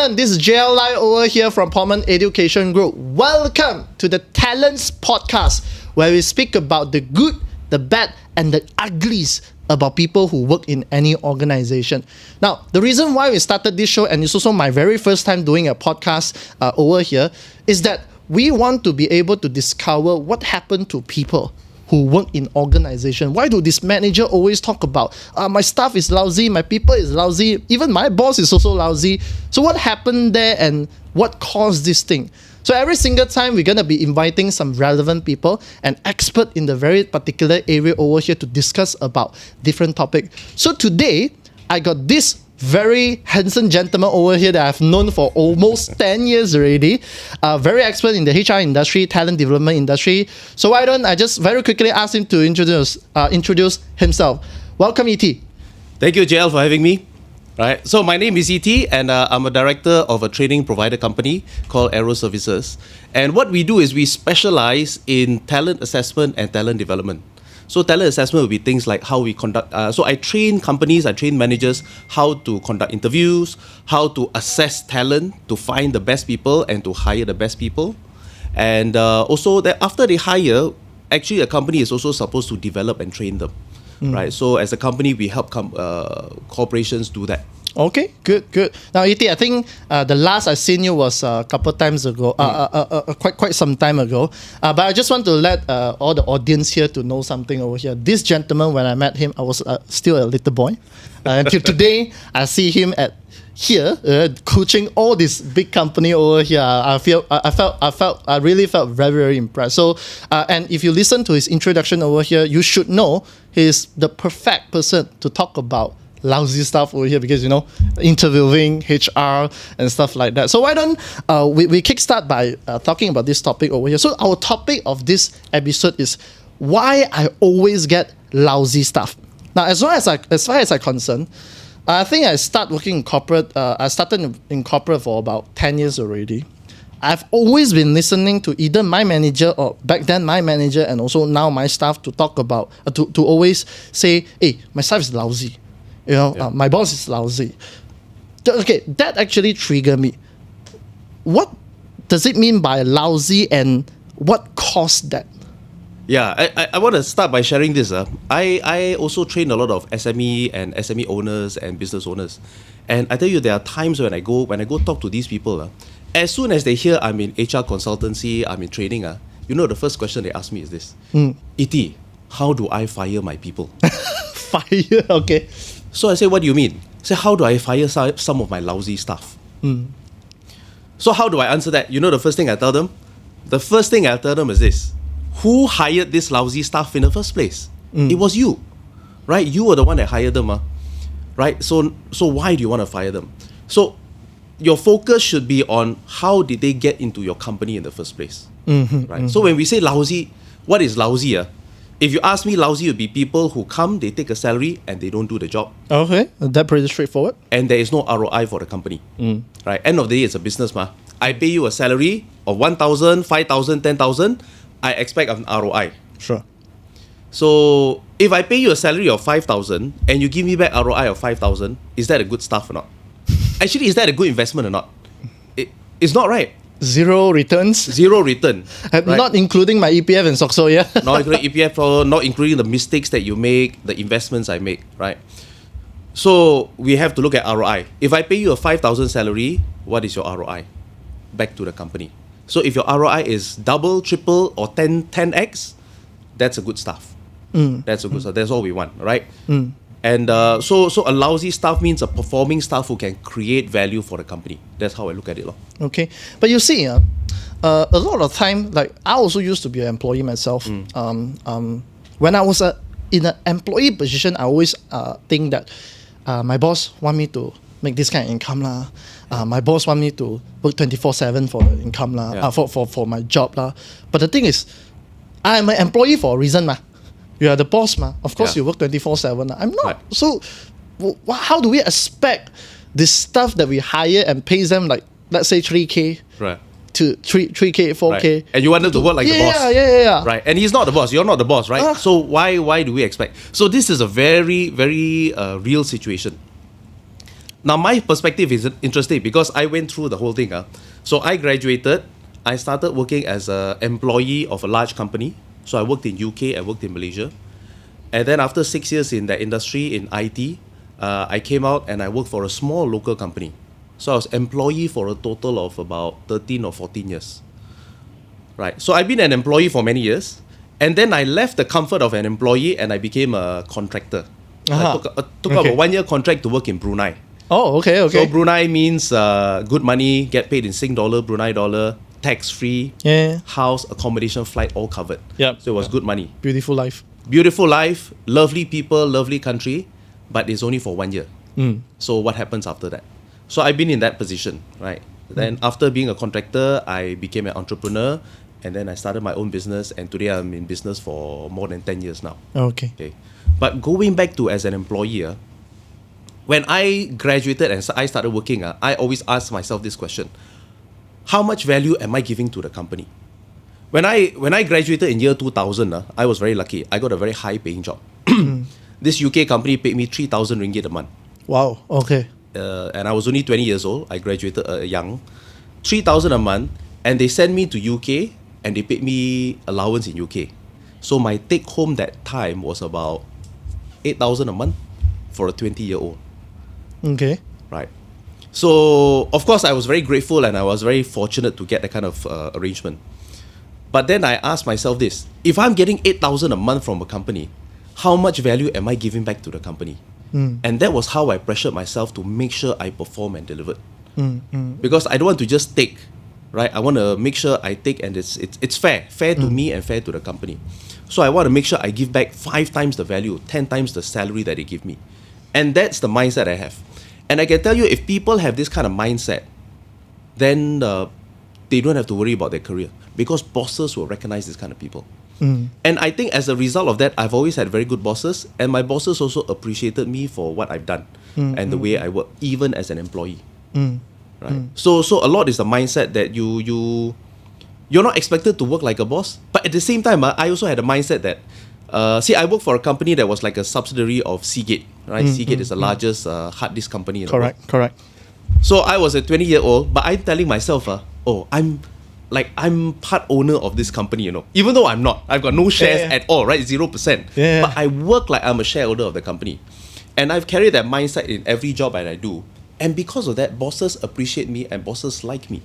gentlemen, this is JLI over here from Portman Education Group. Welcome to the Talents Podcast, where we speak about the good, the bad, and the uglies about people who work in any organization. Now, the reason why we started this show, and it's also my very first time doing a podcast over here, is that we want to be able to discover what happened to people who work in organization. Why do this manager always talk about my staff is lousy, my people is lousy, even my boss is also lousy? So what happened there and what caused this thing? So every single time we're going to be inviting some relevant people and expert in the very particular area over here to discuss about different topics. So today I got this very handsome gentleman over here that I've known for almost 10 years already. Very expert in the HR industry, talent development industry. So why don't I just very quickly ask him to introduce himself. Welcome, ET. Thank you, JL, for having me. Right. So my name is ET, and I'm a director of a training provider company called Arro Services. And what we do is we specialize in talent assessment and talent development. So talent assessment will be things like how we conduct. So I train companies, I train managers how to conduct interviews, how to assess talent, to find the best people and to hire the best people. And also that after they hire, actually a company is also supposed to develop and train them. Right. So as a company, we help corporations do that. Okay, good. Now, ET, I think the last I seen you was a couple times ago, quite some time ago. But I just want to let all the audience here to know something over here. This gentleman, when I met him, I was still a little boy. Until today, I see him here coaching all this big company over here. I really felt very, very impressed. So, and if you listen to his introduction over here, you should know he's the perfect person to talk about lousy stuff over here, because interviewing, HR and stuff like that. So why don't we kickstart by talking about this topic over here. So our topic of this episode is why I always get lousy stuff. Now, as far as I'm concerned, I think I started working in corporate. I started in corporate for about 10 years already. I've always been listening to either my manager or back then my manager and also now my staff to talk about to always say, hey, my staff is lousy. My boss is lousy. Okay, that actually triggered me. What does it mean by lousy and what caused that? Yeah, I want to start by sharing this. I also train a lot of SME and SME owners and business owners. And I tell you, there are times when I go talk to these people, as soon as they hear I'm in HR consultancy, I'm in training, the first question they ask me is this. ET, how do I fire my people? Fire, okay. So I say, what do you mean? I say, how do I fire some of my lousy staff? So how do I answer that? The first thing I tell them? The first thing I tell them is this. Who hired this lousy staff in the first place? It was you, right? You were the one that hired them, right? So why do you want to fire them? So your focus should be on how did they get into your company in the first place, right? So when we say lousy, what is lousy? If you ask me, lousy would be people who come, they take a salary and they don't do the job. Okay, that's pretty straightforward. And there is no ROI for the company, right? End of the day, it's a business, I pay you a salary of 1,000, 5,000, 10,000. I expect an ROI. Sure. So if I pay you a salary of 5,000 and you give me back ROI of 5,000, is that a good stuff or not? Actually, is that a good investment or not? It's not, right? Zero returns. Zero return. Right? Not including my EPF and SOXO, yeah? Not including EPF, not including the mistakes that you make, the investments I make, right? So we have to look at ROI. If I pay you a 5,000 salary, what is your ROI? Back to the company. So if your ROI is double, triple, or 10x, that's a good stuff. That's a good stuff. That's all we want, right? And so a lousy staff means a performing staff who can create value for the company. That's how I look at it. Okay. But you see, a lot of time, like I also used to be an employee myself. When I was in an employee position, I always think that my boss want me to make this kind of income lah. My boss want me to work 24/7 for the income lah, for my job lah. But the thing is, I'm an employee for a reason lah. You are the boss ma. Of course, you work 24/7. I'm not. Right. So, how do we expect this stuff that we hire and pays them like, let's say 3K, right, to 3K, 4K, right. And you want them to work like the boss, yeah, right? And he's not the boss. You're not the boss, right? So why do we expect? So this is a very, very real situation. Now, my perspective is interesting because I went through the whole thing. So I graduated. I started working as an employee of a large company. So I worked in UK, I worked in Malaysia. And then after 6 years in that industry, in IT, I came out and I worked for a small local company. So I was employee for a total of about 13 or 14 years. Right. So I've been an employee for many years. And then I left the comfort of an employee and I became a contractor. I took up a 1 year contract to work in Brunei. Oh, okay. So Brunei means good money, get paid in Sing dollar, Brunei dollar, tax-free, house, accommodation, flight, all covered. Yep. So it was good money. Beautiful life. Beautiful life, lovely people, lovely country, but it's only for 1 year. So what happens after that? So I've been in that position, right? Then after being a contractor, I became an entrepreneur, and then I started my own business, and today I'm in business for more than 10 years now. Okay. But going back to as an employee, when I graduated and I started working, I always ask myself this question: how much value am I giving to the company? When I graduated in year 2000, I was very lucky. I got a very high paying job. This UK company paid me 3,000 ringgit a month. Wow. Okay. And I was only 20 years old. I graduated young. 3,000 a month, and they sent me to UK and they paid me allowance in UK. So my take home that time was about 8,000 a month for a 20-year-old. Okay. Right. So, of course, I was very grateful and I was very fortunate to get that kind of arrangement. But then I asked myself this: if I'm getting 8,000 a month from a company, how much value am I giving back to the company? And that was how I pressured myself to make sure I perform and delivered. Because I don't want to just take, right? I want to make sure I take and it's fair to me and fair to the company. So I want to make sure I give back 5 times the value, 10 times the salary that they give me. And that's the mindset I have. And I can tell you, if people have this kind of mindset, then they don't have to worry about their career, because bosses will recognize this kind of people. And I think as a result of that, I've always had very good bosses, and my bosses also appreciated me for what I've done and the way I work, even as an employee. Right? So a lot is the mindset that you're not expected to work like a boss, but at the same time, I also had a mindset that I worked for a company that was like a subsidiary of Seagate. Right? Seagate is the largest hard disk company in the world. Correct. So I was a 20-year-old, but I'm telling myself, I'm part owner of this company, even though I'm not. I've got no shares at all, right? 0%. But I work like I'm a shareholder of the company. And I've carried that mindset in every job that I do. And because of that, bosses appreciate me and bosses like me.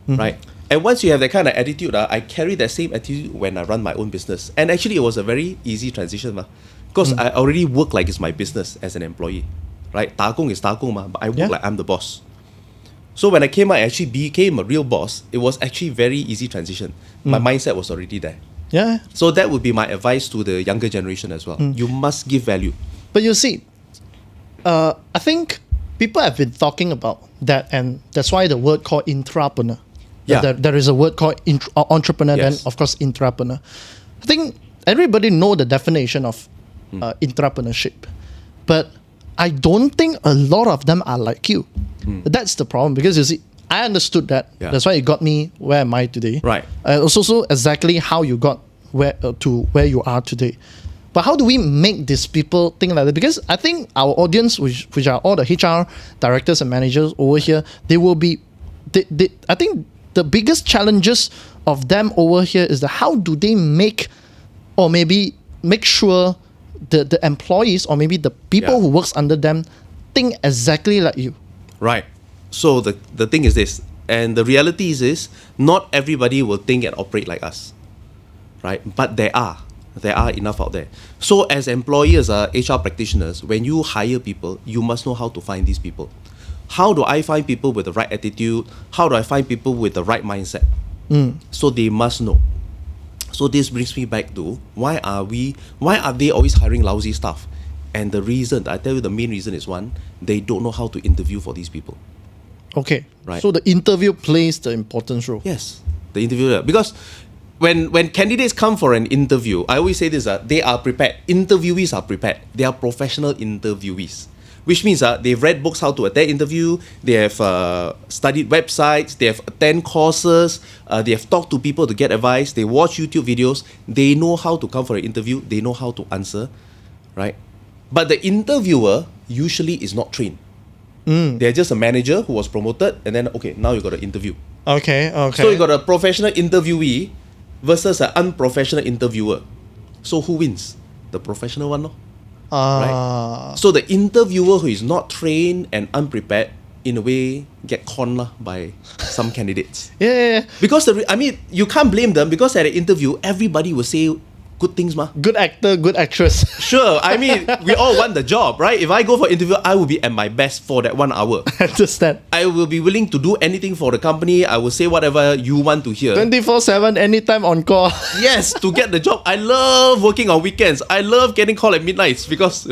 Right? And once you have that kind of attitude, I carry that same attitude when I run my own business. And actually, it was a very easy transition, because I already work like it's my business as an employee. Right? Takong is takong, but I work like I'm the boss. So when I came out, I actually became a real boss. It was actually very easy transition. My mindset was already there. Yeah. So that would be my advice to the younger generation as well. You must give value. But you see, I think people have been talking about that, and that's why the word called intrapreneur. Yeah. There is a word called entrepreneur, Yes. then of course intrapreneur. I think everybody know the definition of intrapreneurship, but I don't think a lot of them are like you. That's the problem, because you see, I understood that. Yeah. That's why it got me where am I today. Right. Also exactly how you got to where you are today. But how do we make these people think like that? Because I think our audience, which are all the HR directors and managers over here, they will be. I think the biggest challenges of them over here is how do they make sure the employees, or maybe the people who works under them, think exactly like you. Right. So the thing is this, and the reality is not everybody will think and operate like us. Right? But there are enough out there. So as employers, HR practitioners, when you hire people, you must know how to find these people. How do I find people with the right attitude? How do I find people with the right mindset? So they must know. So this brings me back to why are they always hiring lousy staff? And the reason, I tell you, the main reason is one, they don't know how to interview for these people. Okay. Right. So the interview plays the important role. Yes, the interviewer. Because when candidates come for an interview, I always say this, they are prepared. Interviewees are prepared. They are professional interviewees. Which means they've read books how to attend interview, they have studied websites, they have attended courses, they have talked to people to get advice, they watch YouTube videos, they know how to come for an interview, they know how to answer, right? But the interviewer usually is not trained. They're just a manager who was promoted, and then okay, now you got an interview. Okay. So you got a professional interviewee versus an unprofessional interviewer. So who wins? The professional one, no? Right? So the interviewer who is not trained and unprepared, in a way, get conned lah by some candidates. Yeah. Because you can't blame them, because at an interview, everybody will say good things, ma. Good actor, good actress. Sure, we all want the job, right? If I go for interview, I will be at my best for that 1 hour. Understand. I will be willing to do anything for the company. I will say whatever you want to hear. 24/7, anytime on call. Yes, to get the job. I love working on weekends. I love getting called at midnights because,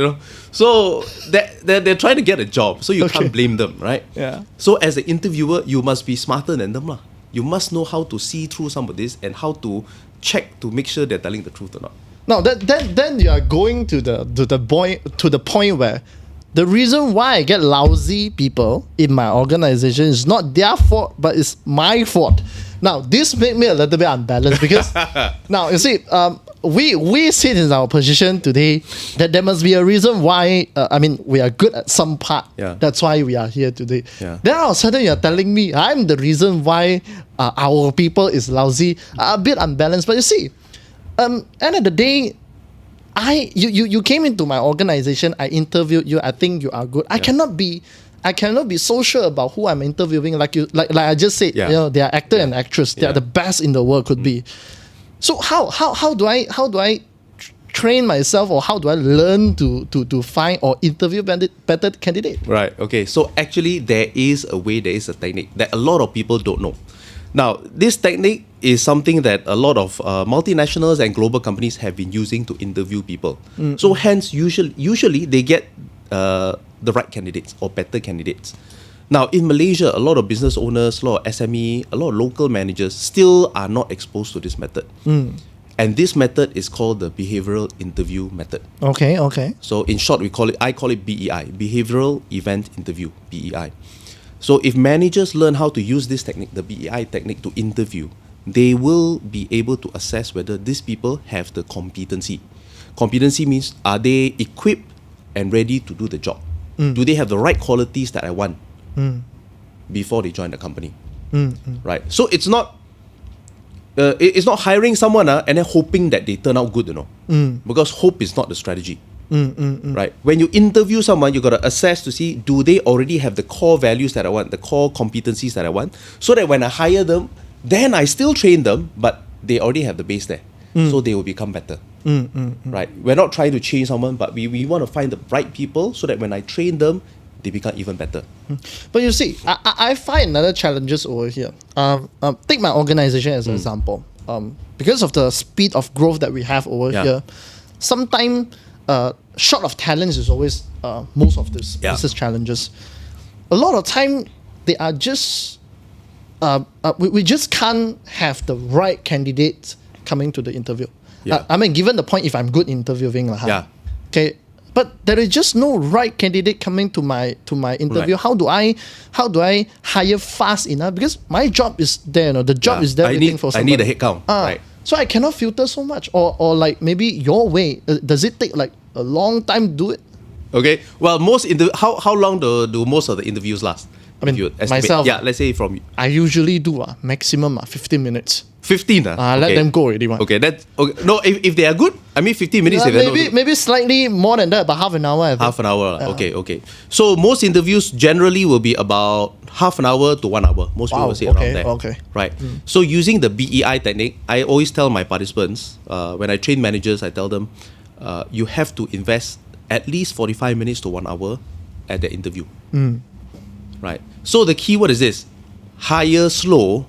so they're trying to get a job. So you can't blame them, right? Yeah. So as an interviewer, you must be smarter than them, lah. You must know how to see through some of this and how to check to make sure they're telling the truth or not. Now then you are going to the point where the reason why I get lousy people in my organization is not their fault, but it's my fault. Now this made me a little bit unbalanced because now you see, we sit in our position today that there must be a reason why. We are good at some part. Yeah. That's why we are here today. Yeah. Then all of a sudden you're telling me I'm the reason why our people is lousy. A bit unbalanced, but you see. End of the day, you came into my organization. I interviewed you. I think you are good. I cannot be so sure about who I'm interviewing. Like I just said, they are actor and actress. They are the best in the world could be. So how do I train myself, or how do I learn to find or interview better candidate? Right. Okay. So actually, there is a technique that a lot of people don't know. Now, this technique is something that a lot of multinationals and global companies have been using to interview people. So hence, usually they get the right candidates or better candidates. Now, in Malaysia, a lot of business owners, a lot of SME, a lot of local managers still are not exposed to this method. And this method is called the behavioral interview method. Okay. So in short, I call it BEI, Behaviourial Event Interview, BEI. So if managers learn how to use this technique, the BEI technique, to interview, they will be able to assess whether these people have the competency. Competency means, are they equipped and ready to do the job? Do they have the right qualities that I want before they join the company? Right. So it's not hiring someone and then hoping that they turn out good, because hope is not the strategy. Right. When you interview someone, you got to assess to see, do they already have the core values that I want, the core competencies that I want, so that when I hire them, then I still train them, but they already have the base there, so they will become better. Right. We're not trying to change someone, but we want to find the right people so that when I train them, they become even better. But you see, I find another challenges over here. Take my organization as an example. Because of the speed of growth that we have over here, sometimes short of talents is always most of this business challenges. A lot of time they are just we just can't have the right candidates coming to the interview. Given the point, if I'm good interviewing, okay, but there is just no right candidate coming to my interview. Right. How do I hire fast enough? Because my job is there, the job is there waiting for somebody. I need a headcount. Right. So I cannot filter so much, or like maybe your way. Does it take like a long time to do it? Okay. Well, how long do most of the interviews last? Myself. Yeah, let's say from. I usually do maximum 15 minutes. 15. Let them go already. Okay, that's okay. No, if they are good, 15 minutes. Maybe slightly more than that, but half an hour. Half an hour. Okay. So most interviews generally will be about half an hour to 1 hour. Most people will say around there. Okay. Right. So using the BEI technique, I always tell my participants, when I train managers, I tell them, you have to invest at least 45 minutes to 1 hour at the interview. Right. So the key word is this: hire slow,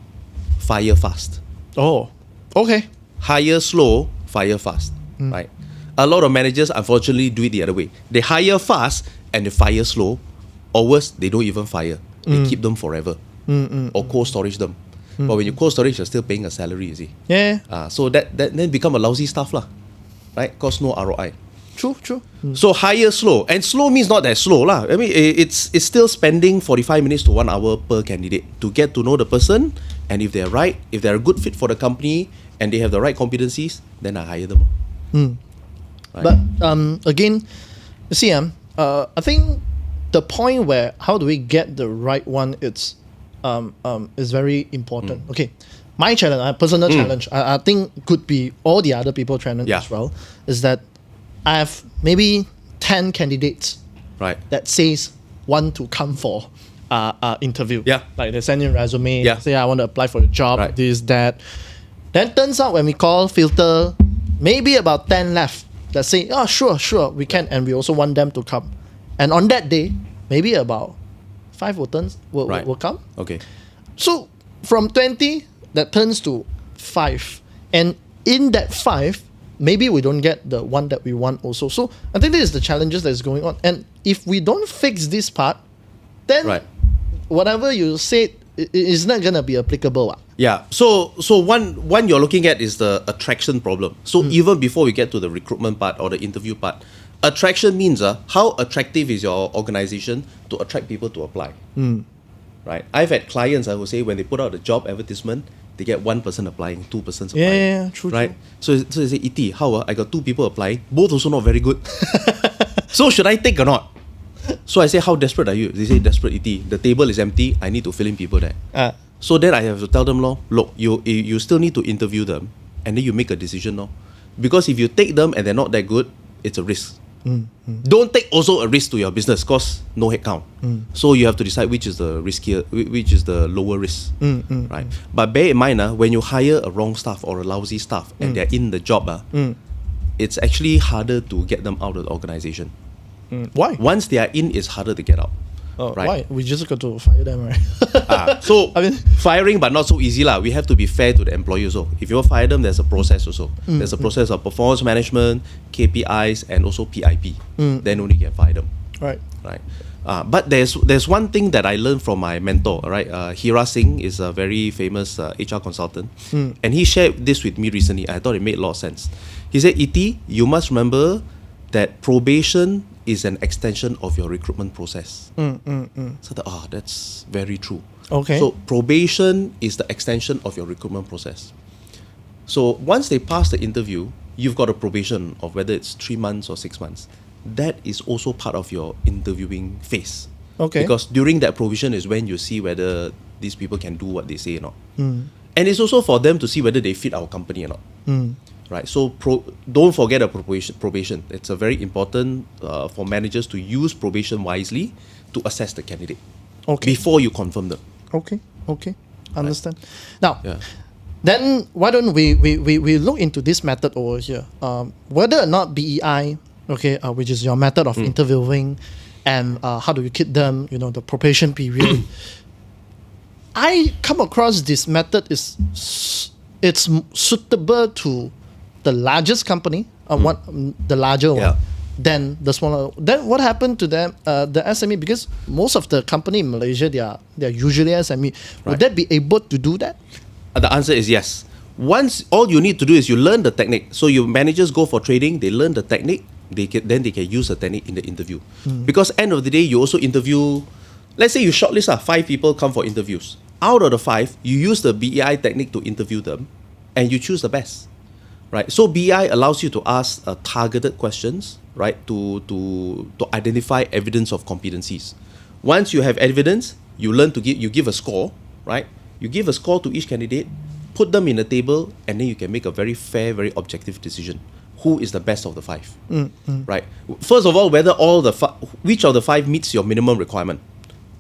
fire fast. Oh, okay. Hire slow, fire fast. Right. A lot of managers unfortunately do it the other way. They hire fast and they fire slow, or worse, they don't even fire. They keep them forever, or cold storage them. But when you cold storage, you're still paying a salary, you see. Yeah. So that then become a lousy stuff lah, right? Cause no ROI. True. So hire slow, and slow means not that slow lah. It's still spending 45 minutes to 1 hour per candidate to get to know the person, and if they're right, if they're a good fit for the company, and they have the right competencies, then I hire them. Right? But again, you see, I think the point where how do we get the right one, it's is very important. Okay, my challenge, personal challenge, I think could be all the other people challenge as well, is that I have maybe 10 candidates that says want to come for interview. Like they send in resume, say I want to apply for a job, this, that. Then turns out when we call filter, maybe about 10 left that say, oh sure, we can, and we also want them to come. And on that day, maybe about 5 will come. Okay. So from 20, that turns to 5. And in that 5, maybe we don't get the one that we want also. So I think this is the challenges that is going on. And if we don't fix this part, then whatever you said is not going to be applicable. Yeah. So one you're looking at is the attraction problem. So even before we get to the recruitment part or the interview part, attraction means how attractive is your organization to attract people to apply. Right. I've had clients who say when they put out a job advertisement, they get 1% applying, 2% applying. Yeah, true. Right. So they say, ET, how I got 2 people applying, both also not very good. So should I take or not? So I say, how desperate are you? They say, desperate, ET. The table is empty. I need to fill in people there. So then I have to tell them, look, you still need to interview them, and then you make a decision, because if you take them and they're not that good, it's a risk. Don't take also a risk to your business, because no headcount. So you have to decide which is the riskier, which is the lower risk, right? But bear in mind, when you hire a wrong staff or a lousy staff and they're in the job, it's actually harder to get them out of the organization. Why? Once they are in, it's harder to get out. Why? We just got to fire them, right? So firing, but not so easy lah. We have to be fair to the employee also. If you fire them, there's a process also. There's a process of performance management, KPIs, and also PIP. Then only you can fire them. Right. But there's one thing that I learned from my mentor. Hira Singh is a very famous HR consultant, and he shared this with me recently. I thought it made a lot of sense. He said, ET, you must remember that probation is an extension of your recruitment process. So that's very true. Okay. So probation is the extension of your recruitment process. So once they pass the interview, you've got a probation of whether it's 3 months or 6 months. That is also part of your interviewing phase. Okay. Because during that probation is when you see whether these people can do what they say or not. And it's also for them to see whether they fit our company or not. Right, so don't forget a probation. It's a very important for managers to use probation wisely to assess the candidate before you confirm them. Okay, understand. Now, then why don't we look into this method over here? Whether or not BEI, which is your method of interviewing, and how do you keep them? The probation period. I come across this method it's suitable to the largest company, the larger one, than the smaller. Then what happened to them, the SME? Because most of the company in Malaysia, they are usually SME. Would they be able to do that? The answer is yes. Once all you need to do is you learn the technique. So your managers go for training, they learn the technique, then they can use the technique in the interview. Because end of the day, you also interview. Let's say you shortlist 5 people come for interviews. Out of the 5, you use the BEI technique to interview them, and you choose the best. Right, so BEI allows you to ask targeted questions, right, to identify evidence of competencies. Once you have evidence, you give a score, right? You give a score to each candidate, put them in a table, and then you can make a very fair, very objective decision. Who is the best of the 5? Right. First of all, whether which of the 5 meets your minimum requirement.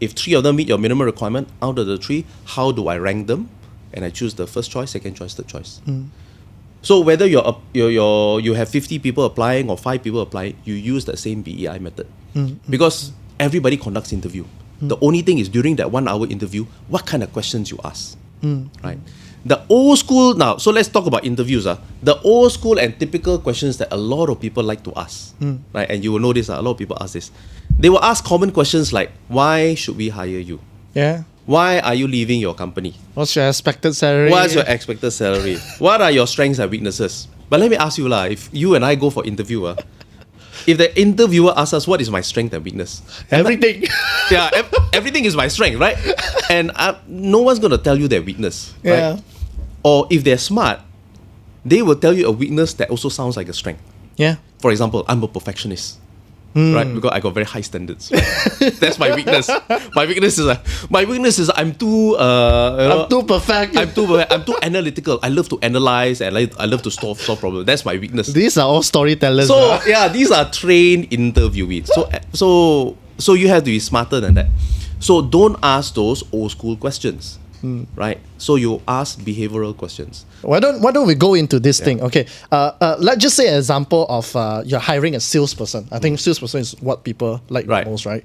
If 3 of them meet your minimum requirement, out of the 3, how do I rank them? And I choose the first choice, second choice, third choice. So whether you have 50 people applying or 5 people applying, you use the same BEI method. Because everybody conducts interview. The only thing is during that 1 hour interview, what kind of questions you ask. Right? The old school, now, so let's talk about interviews. The old school and typical questions that a lot of people like to ask. Right? And you will notice a lot of people ask this. They will ask common questions like, why should we hire you? Yeah. Why are you leaving your company? What's your expected salary? What's your expected salary? What are your strengths and weaknesses? But let me ask you, if you and I go for interview, if the interviewer asks us, what is my strength and weakness? Everything. Everything is my strength, right? And no one's going to tell you their weakness, right? Yeah. Or if they're smart, they will tell you a weakness that also sounds like a strength. Yeah. For example, I'm a perfectionist. right? Because I got very high standards. That's my weakness. My weakness is I'm too I'm too perfect. I'm too analytical. I love to analyze and I love to solve problems. That's my weakness. These are all storytellers. So yeah, these are trained interviewees. So you have to be smarter than that. So don't ask those old school questions, right? So you ask behavioral questions. Why don't we go into this thing? Okay, let's just say an example of you're hiring a salesperson. I think salesperson is what people like the most, right?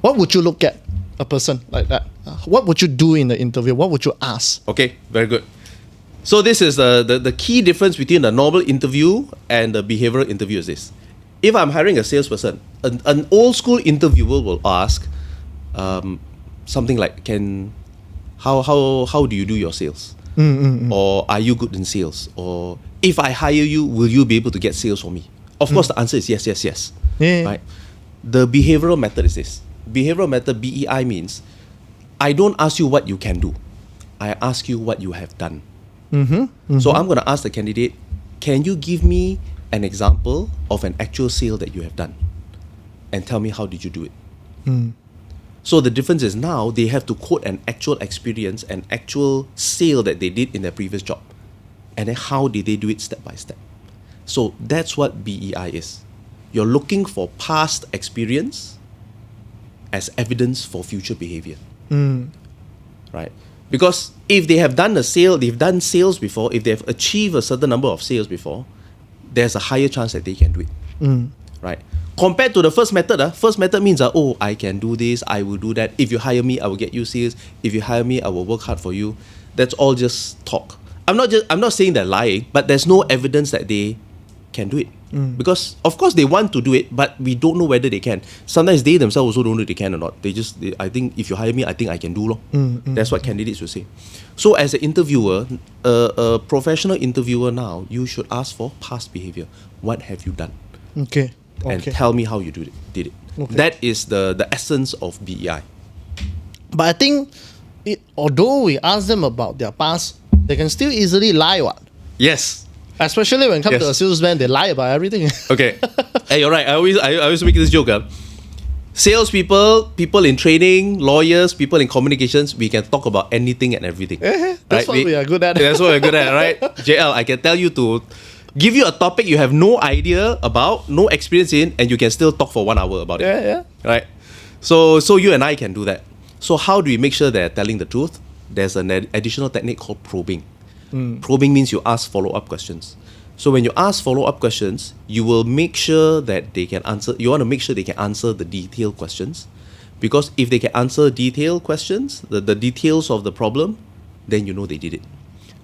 What would you look at a person like that? What would you do in the interview? What would you ask? Okay, very good. So this is the key difference between the normal interview and the behavioral interview is this. If I'm hiring a salesperson, an old school interviewer will ask something like, how do you do your sales? Or are you good in sales? Or if I hire you, will you be able to get sales for me? Of course, the answer is yes. Yeah. Right? The behavioral method is this. Behavioral method, BEI, means I don't ask you what you can do. I ask you what you have done. So I'm going to ask the candidate, can you give me an example of an actual sale that you have done? And tell me, how did you do it? So the difference is now they have to quote an actual experience, an actual sale that they did in their previous job. And then how did they do it step by step? So that's what BEI is. You're looking for past experience as evidence for future behavior. Right? Because if they have done a sale, they've done sales before, if they've achieved a certain number of sales before, there's a higher chance that they can do it. Right? Compared to the first method means I can do this, I will do that. If you hire me, I will get you sales. If you hire me, I will work hard for you. That's all just talk. I'm not saying they're lying, but there's no evidence that they can do it. Because of course they want to do it, but we don't know whether they can. Sometimes they themselves also don't know if they can or not. I think if you hire me, I think I can do. That's what candidates will say. So as an interviewer, a professional interviewer now, you should ask for past behavior. What have you done? Okay. And tell me how you did it. Okay. That is the essence of BEI. But I think, although we ask them about their past, they can still easily lie. Yes. Especially when it comes to a salesman, they lie about everything. Okay. Hey, you're right. I always make this joke. Salespeople, people in training, lawyers, people in communications, we can talk about anything and everything. That's what we are good at. That's what we're good at, right? JL, I can tell you to give you a topic you have no idea about, no experience in, and you can still talk for 1 hour about it. Yeah. Right? So you and I can do that. So how do we make sure they're telling the truth? There's an additional technique called probing. Probing means you ask follow-up questions. So when you ask follow-up questions, you will make sure that they can answer. You want to make sure they can answer the detailed questions, because if they can answer detailed questions, the details of the problem, then you know they did it.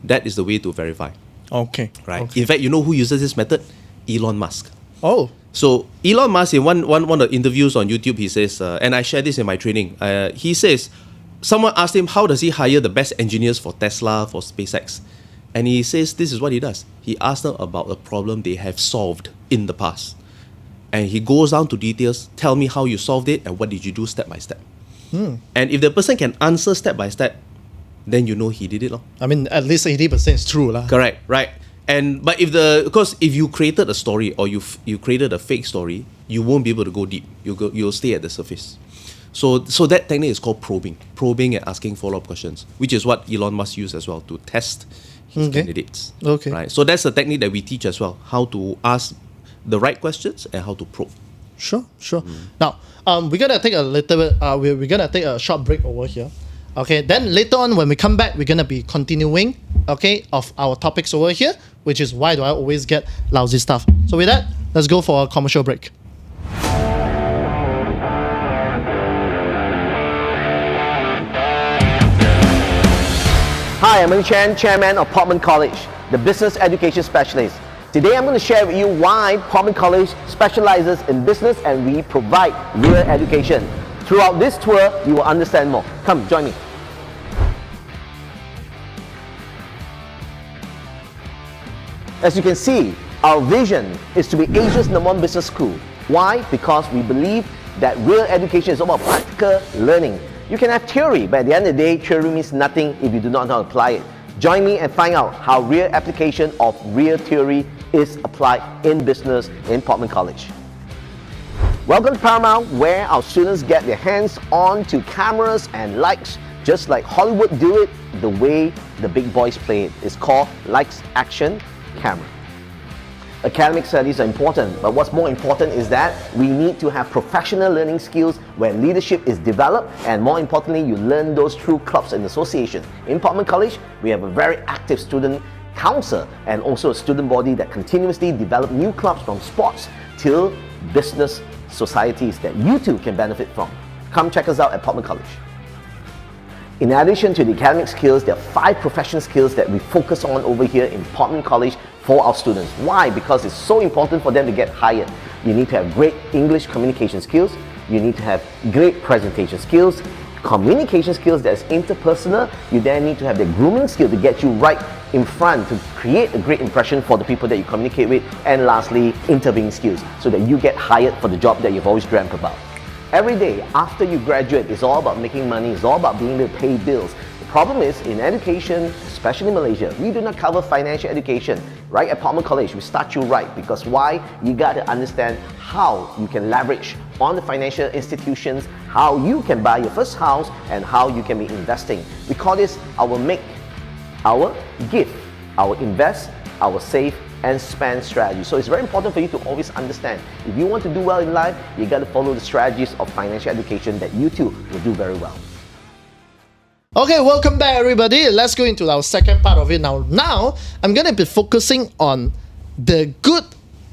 That is the way to verify. Okay. Right. Okay. In fact, you know who uses this method? Elon Musk. Oh. So Elon Musk, in one of the interviews on YouTube, he says, and I share this in my training. He says, someone asked him, how does he hire the best engineers for Tesla, for SpaceX? And he says this is what he does. He asks them about a problem they have solved in the past. And he goes down to details, tell me how you solved it and what did you do step by step. And if the person can answer step by step, then you know he did it. I mean, at least 80% is true. Correct, right. But because if you created a story or you created a fake story, you won't be able to go deep. You'll stay at the surface. So that technique is called probing and asking follow-up questions, which is what Elon Musk used as well to test his candidates. Okay. Right. So that's a technique that we teach as well, how to ask the right questions and how to probe. Sure. Now, we're gonna take a little bit. We're gonna take a short break over here. Okay. Then later on, when we come back, we're gonna be continuing. Okay, of our topics over here, which is why do I always get lousy stuff. So with that, let's go for a commercial break. Hi, I'm Eng Chen, Chairman of Portman College, the Business Education Specialist. Today I'm going to share with you why Portman College specializes in business and we provide real education. Throughout this tour, you will understand more. Come, join me. As you can see, our vision is to be Asia's #1 business school. Why? Because we believe that real education is about practical learning. You can have theory, but at the end of the day, theory means nothing if you do not know how to apply it. Join me and find out how real application of real theory is applied in business in Portman College. Welcome to Paramount, where our students get their hands on to cameras and lights, just like Hollywood do it, the way the big boys play it. It's called lights, action, camera. Academic studies are important, but what's more important is that we need to have professional learning skills where leadership is developed, and more importantly, you learn those through clubs and associations. In Portman College, we have a very active student council and also a student body that continuously develop new clubs from sports till business societies that you too can benefit from. Come check us out at Portman College. In addition to the academic skills, there are 5 professional skills that we focus on over here in Portman College for our students. Why? Because it's so important for them to get hired. You need to have great English communication skills, you need to have great presentation skills, communication skills that's interpersonal, you then need to have the grooming skill to get you right in front to create a great impression for the people that you communicate with, and lastly, interviewing skills so that you get hired for the job that you've always dreamt about. Every day after you graduate, it's all about making money, it's all about being able to pay bills. The problem is, in education, especially in Malaysia, we do not cover financial education. Right at Portman College, we start you right, because why? You got to understand how you can leverage on the financial institutions, how you can buy your first house, and how you can be investing. We call this our make, our give, our invest, our save and spend strategy. So it's very important for you to always understand, if you want to do well in life, you got to follow the strategies of financial education that you too will do very well. Okay, welcome back everybody. Let's go into our second part of it now. Now, I'm going to be focusing on the good,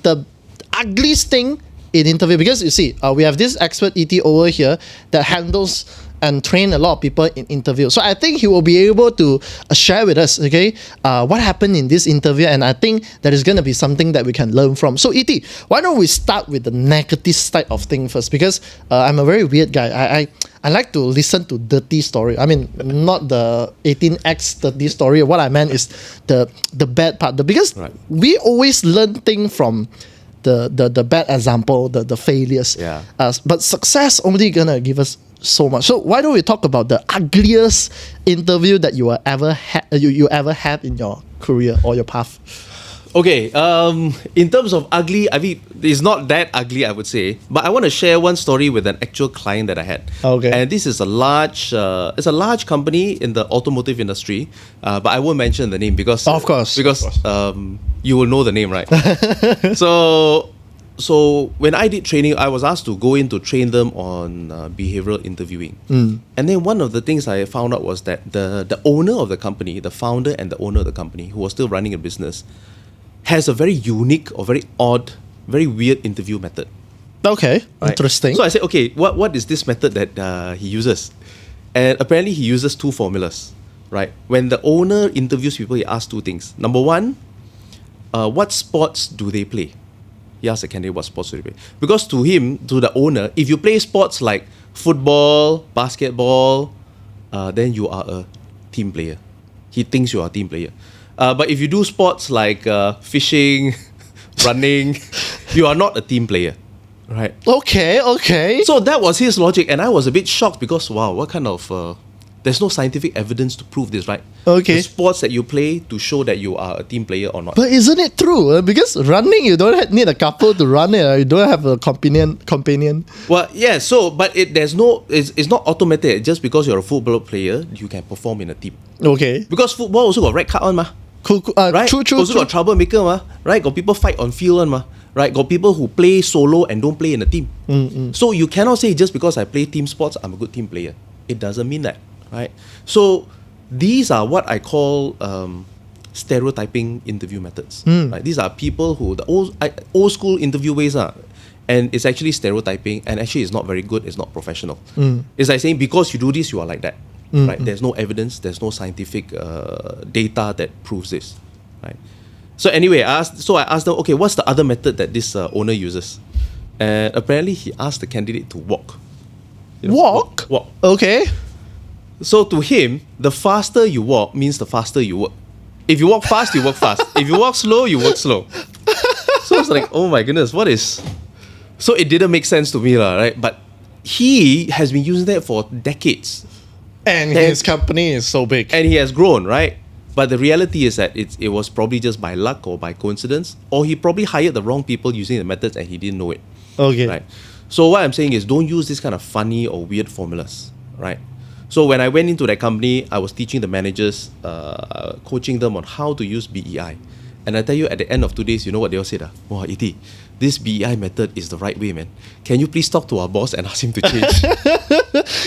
the ugliest thing in interview, because you see, we have this expert ET over here that handles and train a lot of people in interview. So I think he will be able to share with us, okay, what happened in this interview, and I think that is going to be something that we can learn from. So ET, why don't we start with the negative side of things first? Because I'm a very weird guy. I like to listen to dirty story. I mean, not the 18x dirty story. What I meant is the bad part. Because we always learn things from the bad example, the failures. Yeah. But success only gonna give us so much. So why don't we talk about the ugliest interview that you ever had in your career or your path? Okay, in terms of ugly, I mean, it's not that ugly, I would say. But I want to share one story with an actual client that I had. Okay. And this is a large company in the automotive industry. But I won't mention the name because you will know the name, right? So when I did training, I was asked to go in to train them on behavioral interviewing. And then one of the things I found out was that the owner of the company, the founder and the owner of the company, who was still running a business, has a very unique or very odd, very weird interview method. Okay, right? Interesting. So I said, okay, what is this method that he uses? And apparently he uses 2 formulas, right? When the owner interviews people, he asks 2 things. Number 1, what sports do they play? He asks the candidate what sports do they play. Because to him, to the owner, if you play sports like football, basketball, then you are a team player. He thinks you are a team player. But if you do sports like fishing, running, you are not a team player, right? Okay. So that was his logic, and I was a bit shocked because, wow, what kind of... there's no scientific evidence to prove this, right? Okay. The sports that you play to show that you are a team player or not. But isn't it true? Because running, you don't need a couple to run it. You don't have a companion. Well, yeah, so, but it's not automated. Just because you're a football player, you can perform in a team. Okay. Because football also got red card on, ma. Cool. Right? True. Also got troublemaker, ma. Right? Got people fight on field, ma. Right? Got people who play solo and don't play in a team. So you cannot say just because I play team sports, I'm a good team player. It doesn't mean that. Right? So these are what I call stereotyping interview methods. Right? These are people who the old school interview ways are, and it's actually stereotyping, and actually it's not very good, it's not professional. It's like saying because you do this, you are like that. Right? There's no evidence, there's no scientific data that proves this. Right? So anyway, I asked them, okay, what's the other method that this owner uses? And apparently he asked the candidate to walk. Walk? Okay. So to him, the faster you walk means the faster you work. If you walk fast, you work fast. If you walk slow, you work slow. So it's like, oh my goodness, what is... So it didn't make sense to me, right? But he has been using that for decades. And his company is so big. And he has grown, right? But the reality is that it was probably just by luck or by coincidence, or he probably hired the wrong people using the methods and he didn't know it. Okay. Right. So what I'm saying is, don't use this kind of funny or weird formulas, right? So when I went into that company, I was teaching the managers, coaching them on how to use BEI. And I tell you, at the end of 2 days, you know what they all said? Wow, ET, this BEI method is the right way, man. Can you please talk to our boss and ask him to change?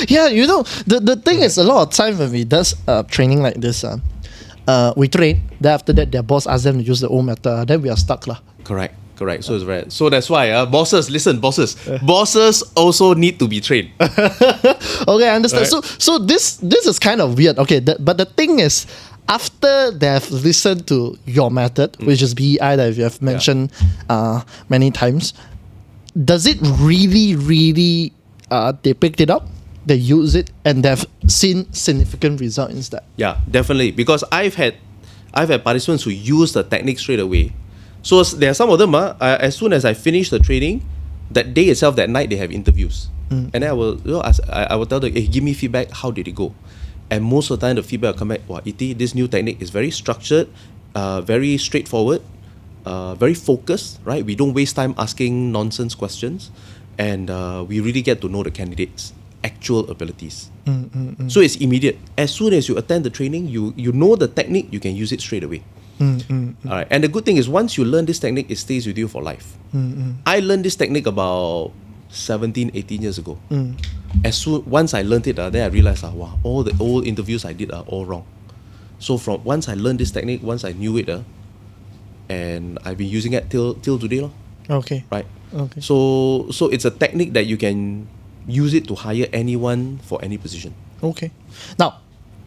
Yeah, you know, the thing is, a lot of time when we does training like this, we train, then after that their boss asks them to use the old method, then we are stuck lah. Correct. So it's right. So that's why bosses, listen, bosses also need to be trained. Okay, I understand. Right. So this is kind of weird. Okay, but the thing is, after they have listened to your method, which is BEI that you have mentioned many times, does it really they picked it up, they use it, and they've seen significant result instead? Yeah, definitely. Because I've had participants who use the technique straight away. So there are some of them, as soon as I finish the training, that day itself, that night, they have interviews. And then I will tell them, hey, give me feedback, how did it go? And most of the time, the feedback will come back, wow, ET, this new technique is very structured, very straightforward, very focused, right? We don't waste time asking nonsense questions, and we really get to know the candidates' actual abilities. So it's immediate. As soon as you attend the training, you know the technique, you can use it straight away. All right. And the good thing is, once you learn this technique, it stays with you for life. I learned this technique about 17, 18 years ago. Once I learned it, then I realized, wow, all the old interviews I did are all wrong. So once I learned this technique, once I knew it, and I've been using it till today, Okay. right? Okay. So it's a technique that you can use it to hire anyone for any position. Okay. Now,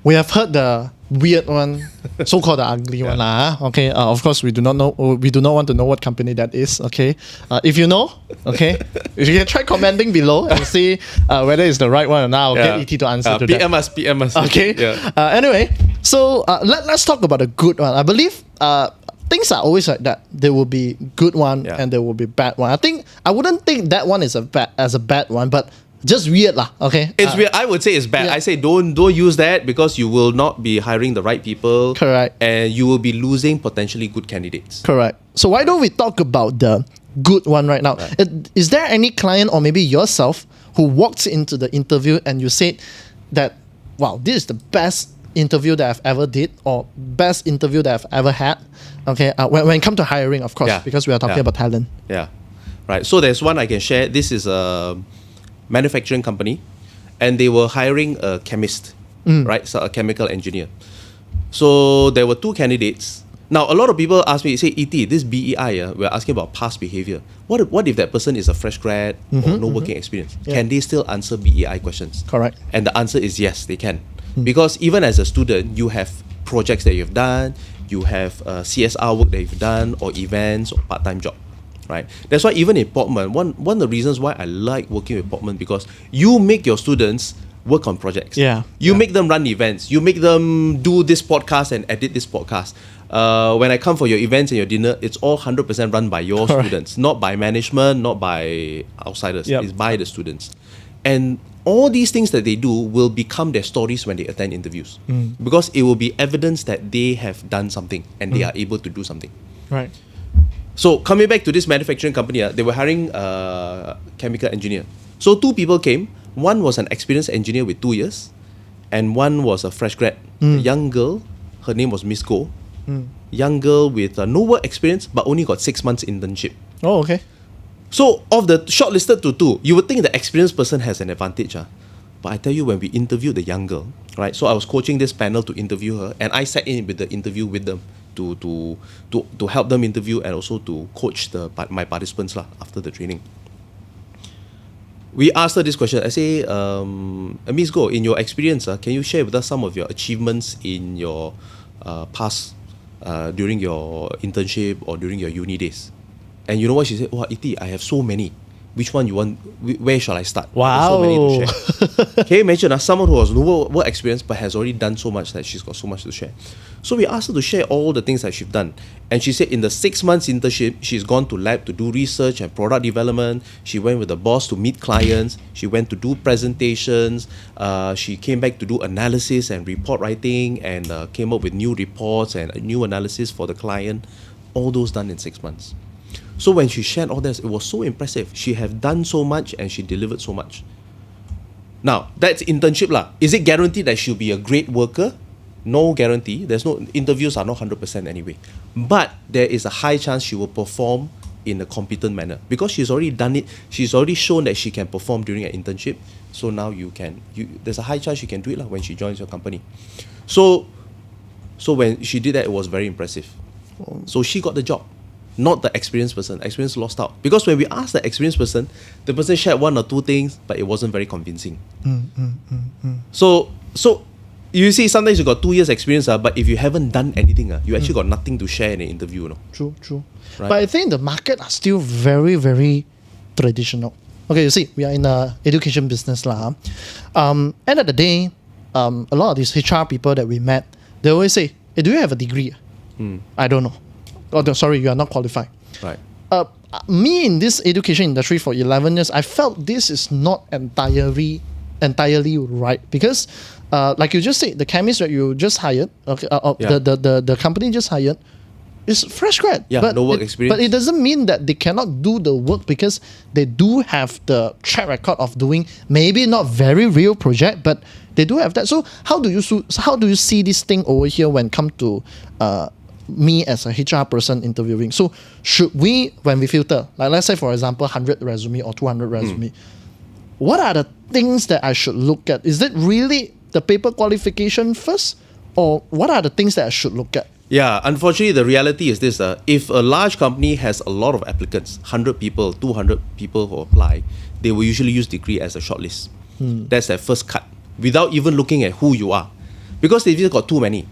we have heard the weird one, so-called the ugly one, okay. Of course, we do not want to know what company that is. Okay. If you know, okay, you can try commenting below and see whether it's the right one or not. I'll get ET to answer to PM that. PM us. Okay. Yeah. Anyway, so let's talk about the good one. I believe things are always like that. There will be good one and there will be bad one. I wouldn't think that one is a bad one, but just weird lah. Okay. It's weird. I would say it's bad. Yeah. I say don't use that, because you will not be hiring the right people. Correct. And you will be losing potentially good candidates. Correct. So why don't we talk about the good one right now? Right. Is there any client or maybe yourself who walks into the interview and you said that, wow, this is the best interview that I've ever did, or best interview that I've ever had? Okay. When it comes to hiring, of course, because we are talking about talent. Yeah. Right. So there's one I can share. This is a manufacturing company, and they were hiring a chemist, right? So a chemical engineer. So there were two candidates. Now, a lot of people ask me, say, ET, this BEI, we're asking about past behavior. What if that person is a fresh grad or no working experience? Yeah. Can they still answer BEI questions? Correct. And the answer is yes, they can. Because even as a student, you have projects that you've done, you have CSR work that you've done, or events, or part-time job. Right. That's why even in Portman, one of the reasons why I like working with Portman, because you make your students work on projects. Yeah. You make them run events. You make them do this podcast and edit this podcast. When I come for your events and your dinner, it's all 100% run by your students, not by management, not by outsiders. Yep. It's by the students. And all these things that they do will become their stories when they attend interviews, because it will be evidence that they have done something and they are able to do something. Right. So coming back to this manufacturing company, they were hiring a chemical engineer. So two people came. One was an experienced engineer with 2 years, and one was a fresh grad. A young girl, her name was Miss Go. Young girl with no work experience, but only got 6 months internship. Oh, okay. So of the shortlisted to two, you would think the experienced person has an advantage. But I tell you, when we interviewed the young girl, right? So I was coaching this panel to interview her, and I sat in with the interview with them to help them interview and also to coach my participants after the training. We asked her this question. I say, Ms. Go, in your experience, can you share with us some of your achievements in your past, during your internship or during your uni days? And you know what she said? Oh, ET, I have so many. Which one you want? Where shall I start? Wow. There's so many to share. Can you imagine someone who has no work experience but has already done so much that she's got so much to share? So we asked her to share all the things that she's done. And she said in the 6 months internship, she's gone to lab to do research and product development. She went with the boss to meet clients. She went to do presentations. She came back to do analysis and report writing, and came up with new reports and new analysis for the client. All those done in 6 months. So when she shared all this, it was so impressive. She have done so much and she delivered so much. Now, that's internship lah. Is it guaranteed that she'll be a great worker? No guarantee. Interviews are not 100% anyway. But there is a high chance she will perform in a competent manner. Because she's already done it. She's already shown that she can perform during an internship. So now there's a high chance she can do it lah when she joins your company. So when she did that, it was very impressive. So she got the job. Not the experienced person. Experienced lost out. Because when we asked the experienced person, the person shared one or two things, but it wasn't very convincing. So you see, sometimes you got 2 years experience, but if you haven't done anything, you actually got nothing to share in an interview. No? True. Right. But I think the market are still very, very traditional. Okay, you see, we are in the education business lah. End of the day, a lot of these HR people that we met, they always say, hey, do you have a degree? I don't know. Oh, no, sorry, you are not qualified. Right. Me in this education industry for 11 years, I felt this is not entirely right because, like you just said, the chemist that you just hired, the company just hired, is fresh grad. Yeah, no work experience. But it doesn't mean that they cannot do the work because they do have the track record of doing maybe not very real project, but they do have that. So how do you see this thing over here when come to me as a HR person interviewing? So should we, when we filter, like let's say for example 100 resume or 200 resume, what are the things that I should look at? Is it really the paper qualification first, or what are the things that I should look at? Yeah, unfortunately the reality is this, if a large company has a lot of applicants, 100 people, 200 people who apply, they will usually use degree as a shortlist. That's their first cut, without even looking at who you are. Because they've just got too many.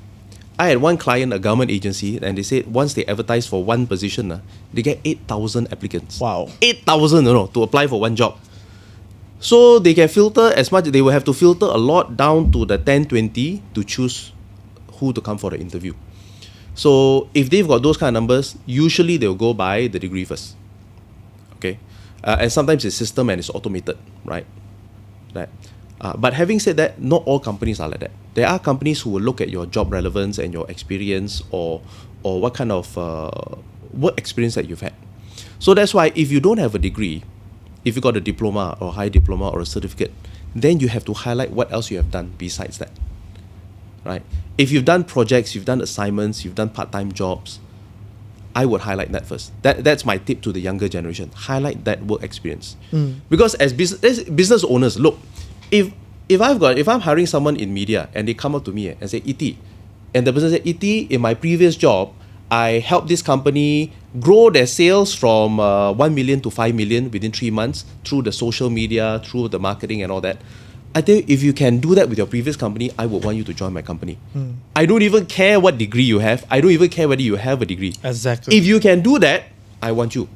I had one client, a government agency, and they said once they advertise for one position, they get 8,000 applicants. Wow. 8,000 to apply for one job. So they can filter as much, they will have to filter a lot down to the 10, 20 to choose who to come for the interview. So if they've got those kind of numbers, usually they'll go by the degree first. Okay? And sometimes it's system and it's automated, right? But having said that, not all companies are like that. There are companies who will look at your job relevance and your experience or what kind of work experience that you've had. So that's why if you don't have a degree, if you got a diploma or high diploma or a certificate, then you have to highlight what else you have done besides that. Right? If you've done projects, you've done assignments, you've done part-time jobs, I would highlight that first. That's my tip to the younger generation. Highlight that work experience. Because as business owners, look, if I'm hiring someone in media and they come up to me and say, ET, and the person said, ET, in my previous job, I helped this company grow their sales from 1 million to 5 million within 3 months through the social media, through the marketing and all that. I think if you can do that with your previous company, I would want you to join my company. I don't even care what degree you have. I don't even care whether you have a degree. Exactly. If you can do that, I want you.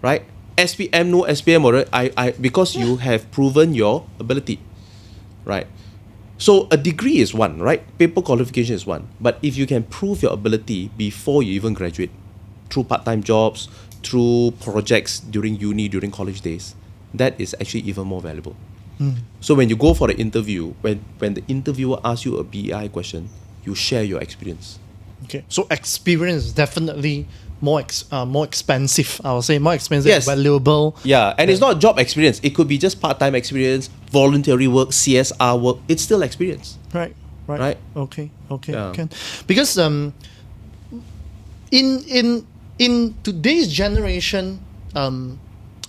Right? SPM, no SPM, or because you have proven your ability. Right? So a degree is one, right? Paper qualification is one. But if you can prove your ability before you even graduate, through part-time jobs, through projects during uni, during college days, that is actually even more valuable. So when you go for the interview, when the interviewer asks you a BI question, you share your experience. Okay, so experience is definitely more expensive. I would say more expensive, Yes. valuable. Yeah, and it's not job experience. It could be just part-time experience, voluntary work, CSR work. It's still experience. Right. Okay. Yeah. Can. Because in today's generation,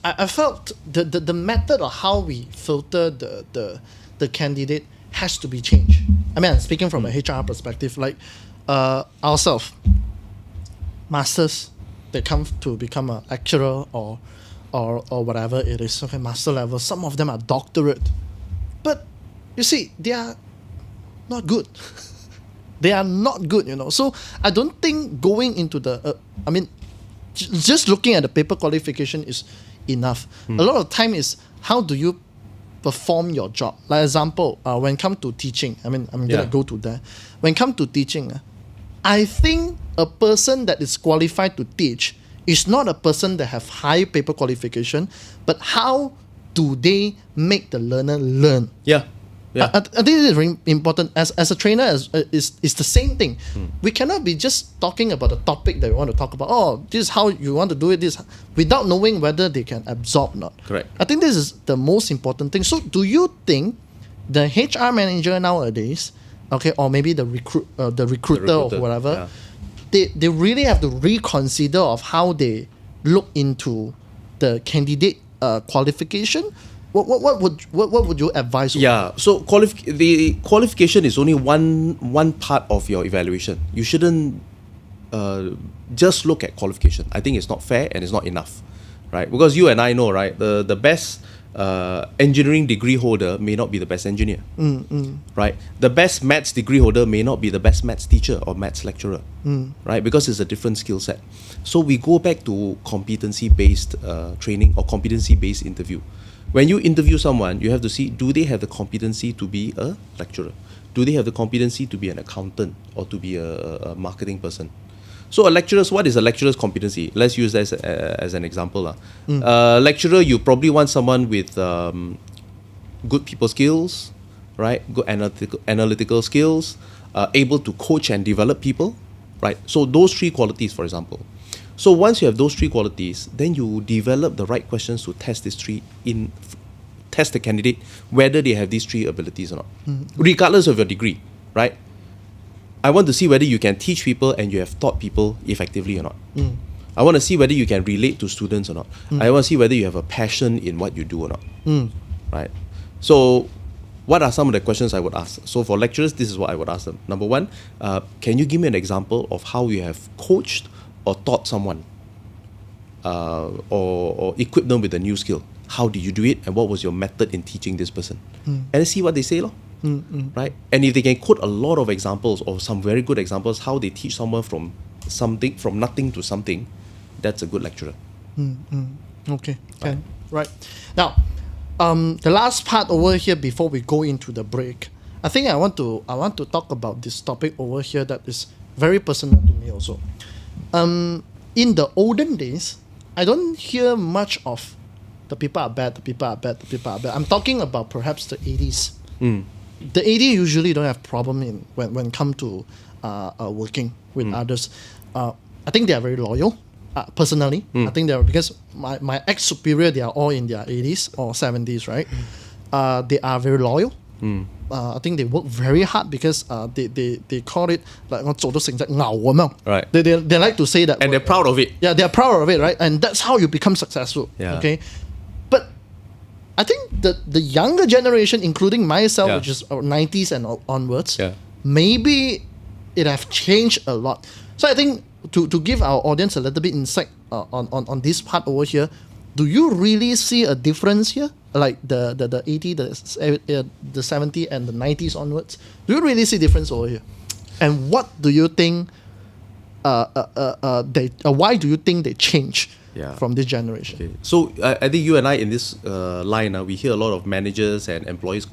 I felt the method of how we filter the candidate has to be changed. I mean, I'm speaking from a HR perspective, like ourselves, masters, they come to become a lecturer or whatever it is, okay, master level. Some of them are doctorate, but you see, they are not good. They are not good, So I don't think going into just looking at the paper qualification is enough. A lot of time is how do you perform your job. Like example, when it comes to teaching, I'm gonna go to that. When it comes to teaching, I think a person that is qualified to teach is not a person that have high paper qualification, but how do they make the learner learn? Yeah. Yeah. I think this is very important. As a trainer, is the same thing. We cannot be just talking about the topic that we want to talk about. Oh, this is how you want to do it. This without knowing whether they can absorb or not. Correct. I think this is the most important thing. So, do you think the HR manager nowadays, okay, or maybe the recruiter or whatever, they really have to reconsider of how they look into the candidate qualification? What would you advise? Yeah, so the qualification is only one part of your evaluation. You shouldn't just look at qualification. I think it's not fair and it's not enough, right? Because you and I know, right, the best engineering degree holder may not be the best engineer, right? The best maths degree holder may not be the best maths teacher or maths lecturer, right? Because it's a different skill set. So we go back to competency-based training or competency-based interview. When you interview someone, you have to see, do they have the competency to be a lecturer? Do they have the competency to be an accountant or to be a marketing person? So what is a lecturer's competency? Let's use that as an example. Lecturer, you probably want someone with good people skills, right? Good analytical skills, able to coach and develop people, right? So those three qualities, for example. So once you have those three qualities, then you develop the right questions to test test the candidate whether they have these three abilities or not, regardless of your degree, right? I want to see whether you can teach people and you have taught people effectively or not. I want to see whether you can relate to students or not. I want to see whether you have a passion in what you do or not, right? So what are some of the questions I would ask? So for lecturers, this is what I would ask them. Number one, can you give me an example of how you have coached or taught someone or equipped them with a new skill? How did you do it and what was your method in teaching this person? And see what they say, right? And if they can quote a lot of examples or some very good examples how they teach someone from nothing to something, that's a good lecturer. Okay, right. Now, the last part over here before we go into the break, I think I want to talk about this topic over here that is very personal to me also. In the olden days, I don't hear much of the people are bad, the people are bad, the people are bad. I'm talking about perhaps the 80s. The 80s usually don't have problem when come to working with others. I think they are very loyal. Personally, I think they are, because my ex-superior, they are all in their 80s or 70s, right? They are very loyal. I think they work very hard because they call it like 我做到成隻牛咁樣. Right. They like to say that. And they're proud of it. Yeah, they're proud of it, right? And that's how you become successful. Yeah. Okay. But I think the younger generation, including myself, which is 90s and onwards, maybe it have changed a lot. So I think to give our audience a little bit insight on this part over here, do you really see a difference here? Like the 80, the 70 and the 90s onwards? Do you really see difference over here? And what do you think why do you think they change from this generation? Okay. So I think you and I in this line, we hear a lot of managers and employees,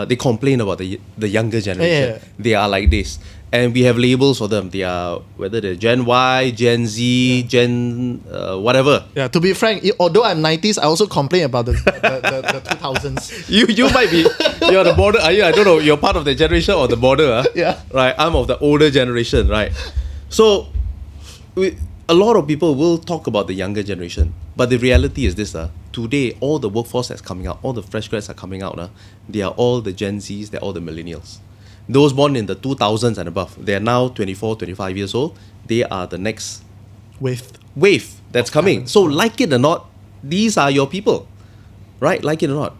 they complain about the younger generation. They are like this. And we have labels for them. They are, whether they're Gen Y, Gen Z, Gen whatever. Yeah, to be frank, although I'm 90s, I also complain about the 2000s. You might be, you're the border, I don't know, you're part of the generation or the border. Yeah. Right, I'm of the older generation, right? So, a lot of people will talk about the younger generation. But the reality is this, today, all the workforce that's coming out, all the fresh grads are coming out, they are all the Gen Zs, they're all the millennials. Those born in the 2000s and above, they are now 24, 25 years old. They are the next wave that's coming. So like it or not, these are your people, right? Like it or not.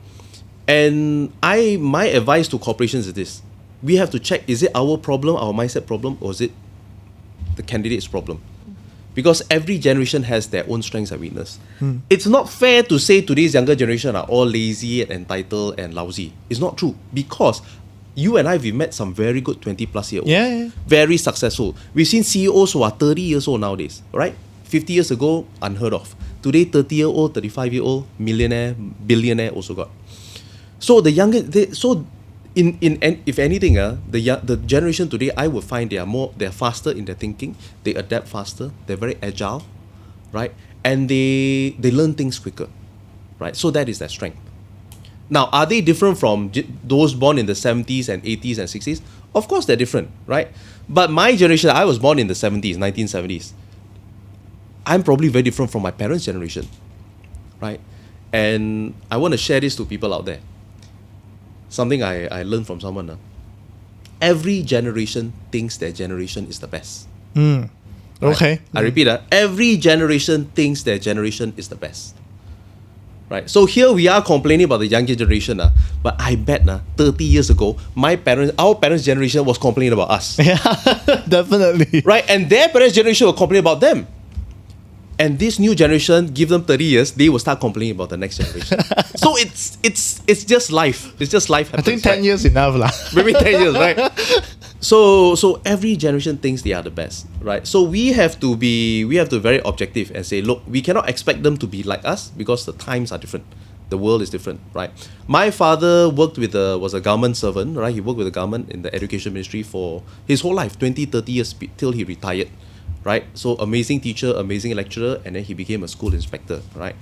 And my advice to corporations is this. We have to check, is it our problem, our mindset problem, or is it the candidate's problem? Because every generation has their own strengths and weaknesses. It's not fair to say today's younger generation are all lazy and entitled and lousy. It's not true. Because you and I, we've met some very good 20 plus year olds. Yeah. Very successful. We've seen CEOs who are 30 years old nowadays, right? 50 years ago, unheard of. Today, 30-year-old, 35-year-old, millionaire, billionaire also got. So the younger, if anything, the generation today, I would find they're faster in their thinking. They adapt faster. They're very agile, right? And they learn things quicker, right? So that is their strength. Now, are they different from those born in the 70s and 80s and 60s? Of course, they're different, right? But my generation, I was born in the 70s, 1970s. I'm probably very different from my parents' generation, right? And I want to share this to people out there. Something I learned from someone. Every generation thinks their generation is the best. Right? Okay. I repeat that. Every generation thinks their generation is the best. Right? So here we are complaining about the younger generation. But I bet 30 years ago, our parents' generation was complaining about us. Yeah, definitely. Right? And their parents' generation will complain about them. And this new generation, give them 30 years, they will start complaining about the next generation. So it's just life. It's just life happens. I think 10 years enough lah. Maybe 10 years, right? So every generation thinks they are the best, right? So we have to be very objective and say, look, we cannot expect them to be like us because the times are different. The world is different, right? My father was a government servant, right? He worked with the government in the education ministry for his whole life, 20, 30 years till he retired, right? So amazing teacher, amazing lecturer, and then he became a school inspector, right?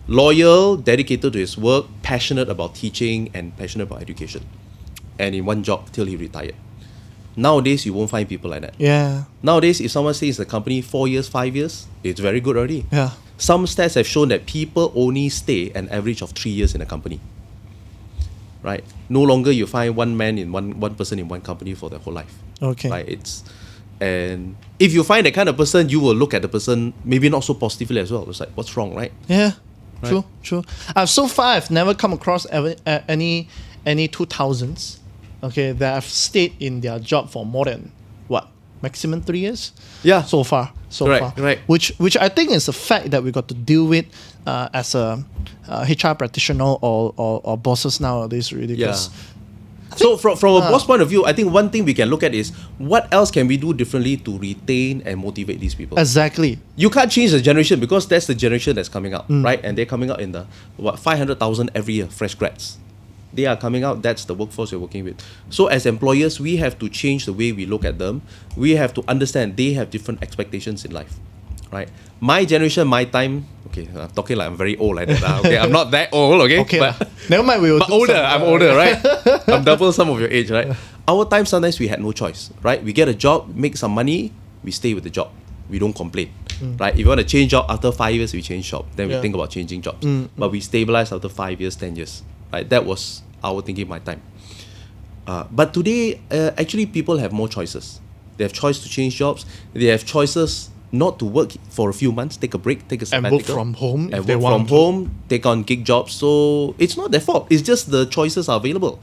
Loyal, dedicated to his work, passionate about teaching and passionate about education. And in one job till he retired. Nowadays, you won't find people like that. Yeah. Nowadays, if someone stays in the company 4 years, 5 years, it's very good already. Yeah. Some stats have shown that people only stay an average of 3 years in a company. Right? No longer you find one person in one company for their whole life. Okay. Right? And if you find that kind of person, you will look at the person maybe not so positively as well. It's like, what's wrong, right? Yeah. Right? True. So far, I've never come across any 2000s, okay, that have stayed in their job for more than maximum 3 years. Yeah. So far. Right. Which I think is a fact that we got to deal with as a HR practitioner or bosses nowadays, really. Yeah. So from a boss point of view, I think one thing we can look at is what else can we do differently to retain and motivate these people. Exactly. You can't change the generation because that's the generation that's coming out, right? And they're coming out in the 500,000 every year, fresh grads. They are coming out, that's the workforce you're working with. So as employers, we have to change the way we look at them. We have to understand they have different expectations in life, right? My generation, my time, okay, I'm talking like I'm very old like that. Okay, I'm not that old, okay? But never mind, but older, I'm older, right? I'm double some of your age, right? Our time, sometimes we had no choice, right? We get a job, make some money, we stay with the job. We don't complain, right? If you want to change job, after 5 years, we change job. Then we think about changing jobs. But we stabilize after 5 years, 10 years, right? That was our thinking, my time. But today, actually, people have more choices. They have choice to change jobs. They have choices not to work for a few months, take a break, take a sabbatical. And work from home. And work from home, take on gig jobs. So it's not their fault. It's just the choices are available,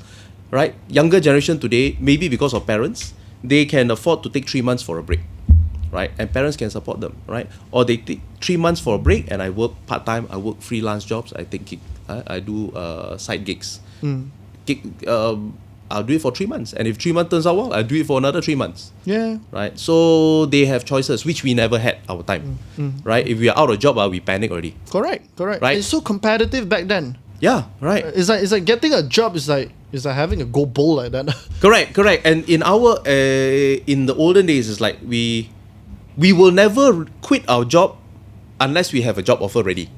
right? Younger generation today, maybe because of parents, they can afford to take 3 months for a break, right? And parents can support them, right? Or they take 3 months for a break and I work part-time, I work freelance jobs, I take I do side gigs. I'll do it for 3 months. And if 3 months turns out well, I'll do it for another 3 months. Yeah. Right? So they have choices, which we never had our time. Right? If we are out of job, we panic already. Correct. Right? It's so competitive back then. Yeah, right. It's like getting a job is like having a go bowl like that. Correct. And in our in the olden days, it's like we will never quit our job unless we have a job offer ready.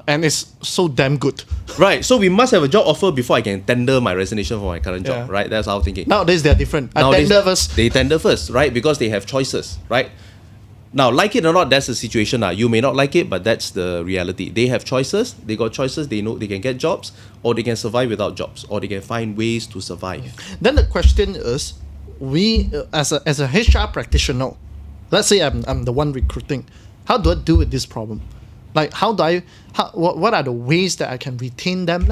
And it's so damn good. Right. So we must have a job offer before I can tender my resignation for my current job. Right. That's our thinking. Nowadays they're different. They tender first, right? Because they have choices, right? Now, like it or not, that's the situation. You may not like it, but that's the reality. They have choices. They got choices. They know they can get jobs, or they can survive without jobs, or they can find ways to survive. Then the question is, we as a HR practitioner, let's say I'm the one recruiting, how do I deal with this problem? Like what are the ways that I can retain them?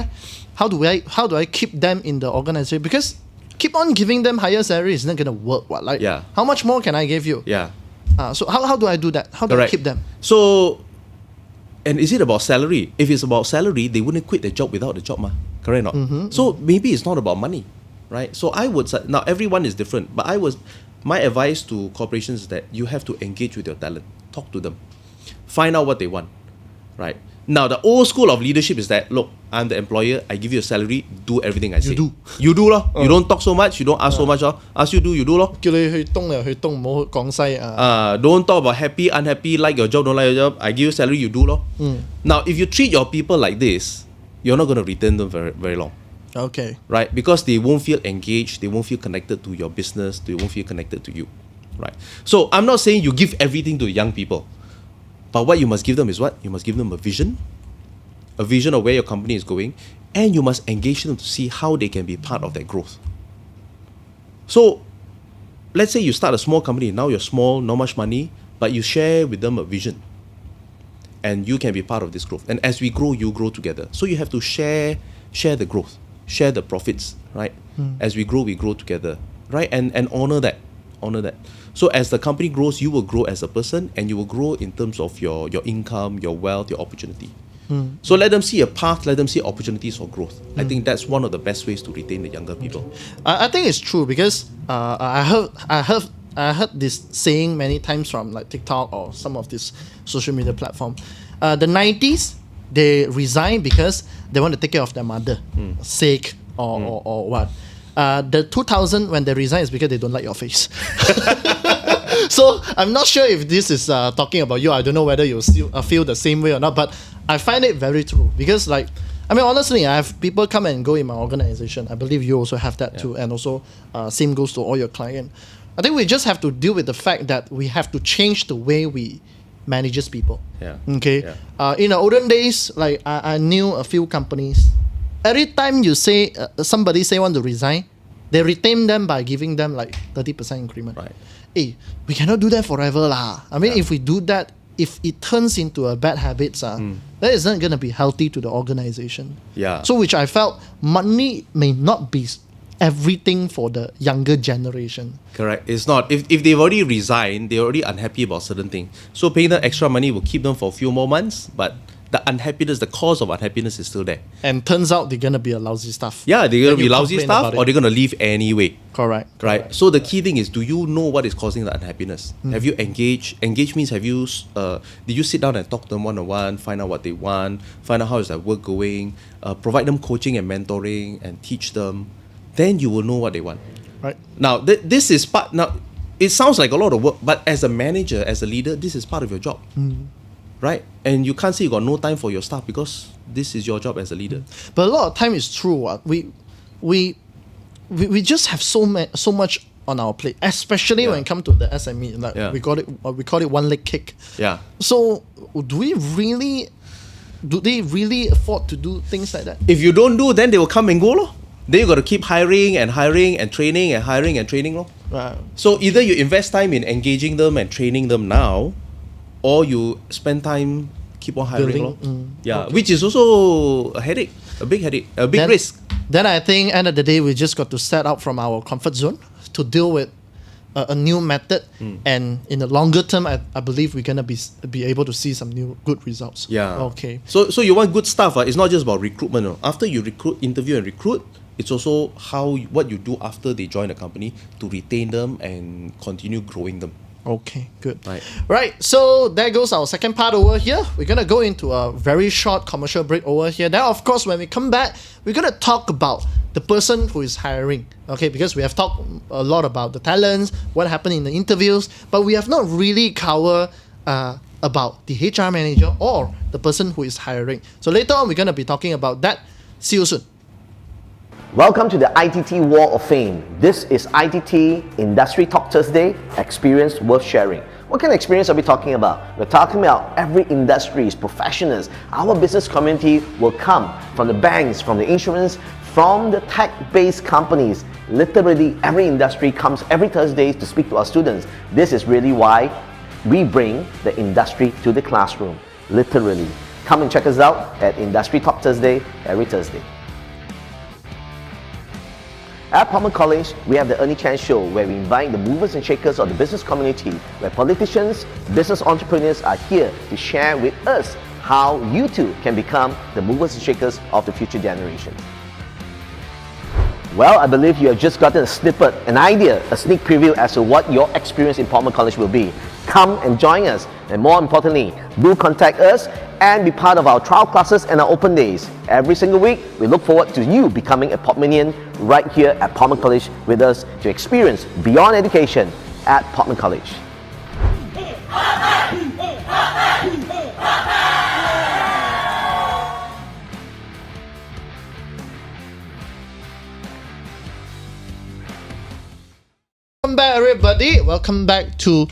How do I keep them in the organization? Because keep on giving them higher salary is not gonna work. How much more can I give you? Yeah. So how do I do that? How do I keep them? So, and is it about salary? If it's about salary, they wouldn't quit the job without the job, correct or not? So maybe it's not about money, right? So I would say, now everyone is different, but my advice to corporations is that you have to engage with your talent, talk to them, find out what they want, right? Now the old school of leadership is that, look, I'm the employer, I give you a salary, do everything I say. You do lor. You don't talk so much, you don't ask so much lor. Ask you do, you do lor. Don't talk about happy, unhappy, like your job, don't like your job. I give you salary, you do lor. Now if you treat your people like this, you're not going to retain them very, very long. Okay. Right? Because they won't feel engaged, they won't feel connected to your business, they won't feel connected to you. Right? So I'm not saying you give everything to young people. But what you must give them is what? You must give them a vision of where your company is going, and you must engage them to see how they can be part of that growth. So let's say you start a small company, now you're small, not much money, but you share with them a vision. And you can be part of this growth. And as we grow, you grow together. So you have to share the growth, share the profits, right? As we grow together, right? And honor that. So as the company grows, you will grow as a person, and you will grow in terms of your income, your wealth, your opportunity. So let them see a path, let them see opportunities for growth. I think that's one of the best ways to retain the younger people. I think it's true because I heard this saying many times from like TikTok or some of this social media platform. The 90s, they resign because they want to take care of their mother, sick or what. The 2000 when they resign is because they don't like your face. So I'm not sure if this is talking about you. I don't know whether you still feel the same way or not, but I find it very true because honestly, I have people come and go in my organization. I believe you also have that too, and also same goes to all your clients. I think we just have to deal with the fact that we have to change the way we manage people. Yeah. Okay. Yeah. In the olden days, like I knew a few companies. Every time you say somebody say want to resign, they retain them by giving them like 30% increment. Right. Hey, we cannot do that forever lah. If we do that, if it turns into a bad habit, that isn't going to be healthy to the organization. Yeah. So which I felt money may not be everything for the younger generation. Correct. It's not. If they've already resigned, they're already unhappy about certain things. So paying them extra money will keep them for a few more months, but the unhappiness, the cause of unhappiness is still there. And turns out they're going to be a lousy staff. Yeah, they're going to Then be you lousy complain staff, about or it. they're going to leave anyway. Correct. Right. So the key thing is, do you know what is causing the unhappiness? Have you engaged? Engage means have you? Did you sit down and talk to them one-on-one, find out what they want, find out how is their work going, provide them coaching and mentoring, and teach them. Then you will know what they want. Right. Now this is part. Now it sounds like a lot of work, but as a manager, as a leader, this is part of your job. Right? And you can't say you got no time for your staff because this is your job as a leader. But a lot of time is true. We just have so much on our plate, especially when it comes to the SME. Like we call it one leg kick. Yeah. So do they really afford to do things like that? If you don't do, then they will come and go, lor. Then you got to keep hiring and training and hiring and training, lor. Right. So either you invest time in engaging them and training them now, or you spend time keep on hiring, lor. Which is also a headache, a big headache, a big risk. Then I think end of the day we just got to set out from our comfort zone to deal with a new method, and in the longer term, I believe we're gonna be able to see some new good results. Yeah. Okay. So you want good stuff. It's not just about recruitment. No. After you interview and recruit, it's also what you do after they join the company to retain them and continue growing them. Okay, good. Right. So there goes our second part over here. We're going to go into a very short commercial break over here. Then, of course, when we come back, we're going to talk about the person who is hiring. Okay, because we have talked a lot about the talents, what happened in the interviews, but we have not really covered about the HR manager or the person who is hiring. So later on, we're going to be talking about that. See you soon. Welcome to the ITT Wall of Fame. This is ITT Industry Talk Thursday, experience worth sharing. What kind of experience are we talking about? We're talking about every industry's professionals. Our business community will come from the banks, from the insurance, from the tech-based companies. Literally every industry comes every Thursday to speak to our students. This is really why we bring the industry to the classroom. Literally. Come and check us out at Industry Talk Thursday every Thursday. At Palmer College, we have the Ernie Chan Show, where we invite the movers and shakers of the business community, where politicians, business entrepreneurs are here to share with us how you too can become the movers and shakers of the future generation. Well, I believe you have just gotten a snippet, an idea, a sneak preview as to what your experience in Palmer College will be. Come and join us, and more importantly, do contact us and be part of our trial classes and our open days. Every single week, we look forward to you becoming a Podmanian right here at Palmer College with us to experience beyond education at Palmer College. Welcome back, everybody. Welcome back to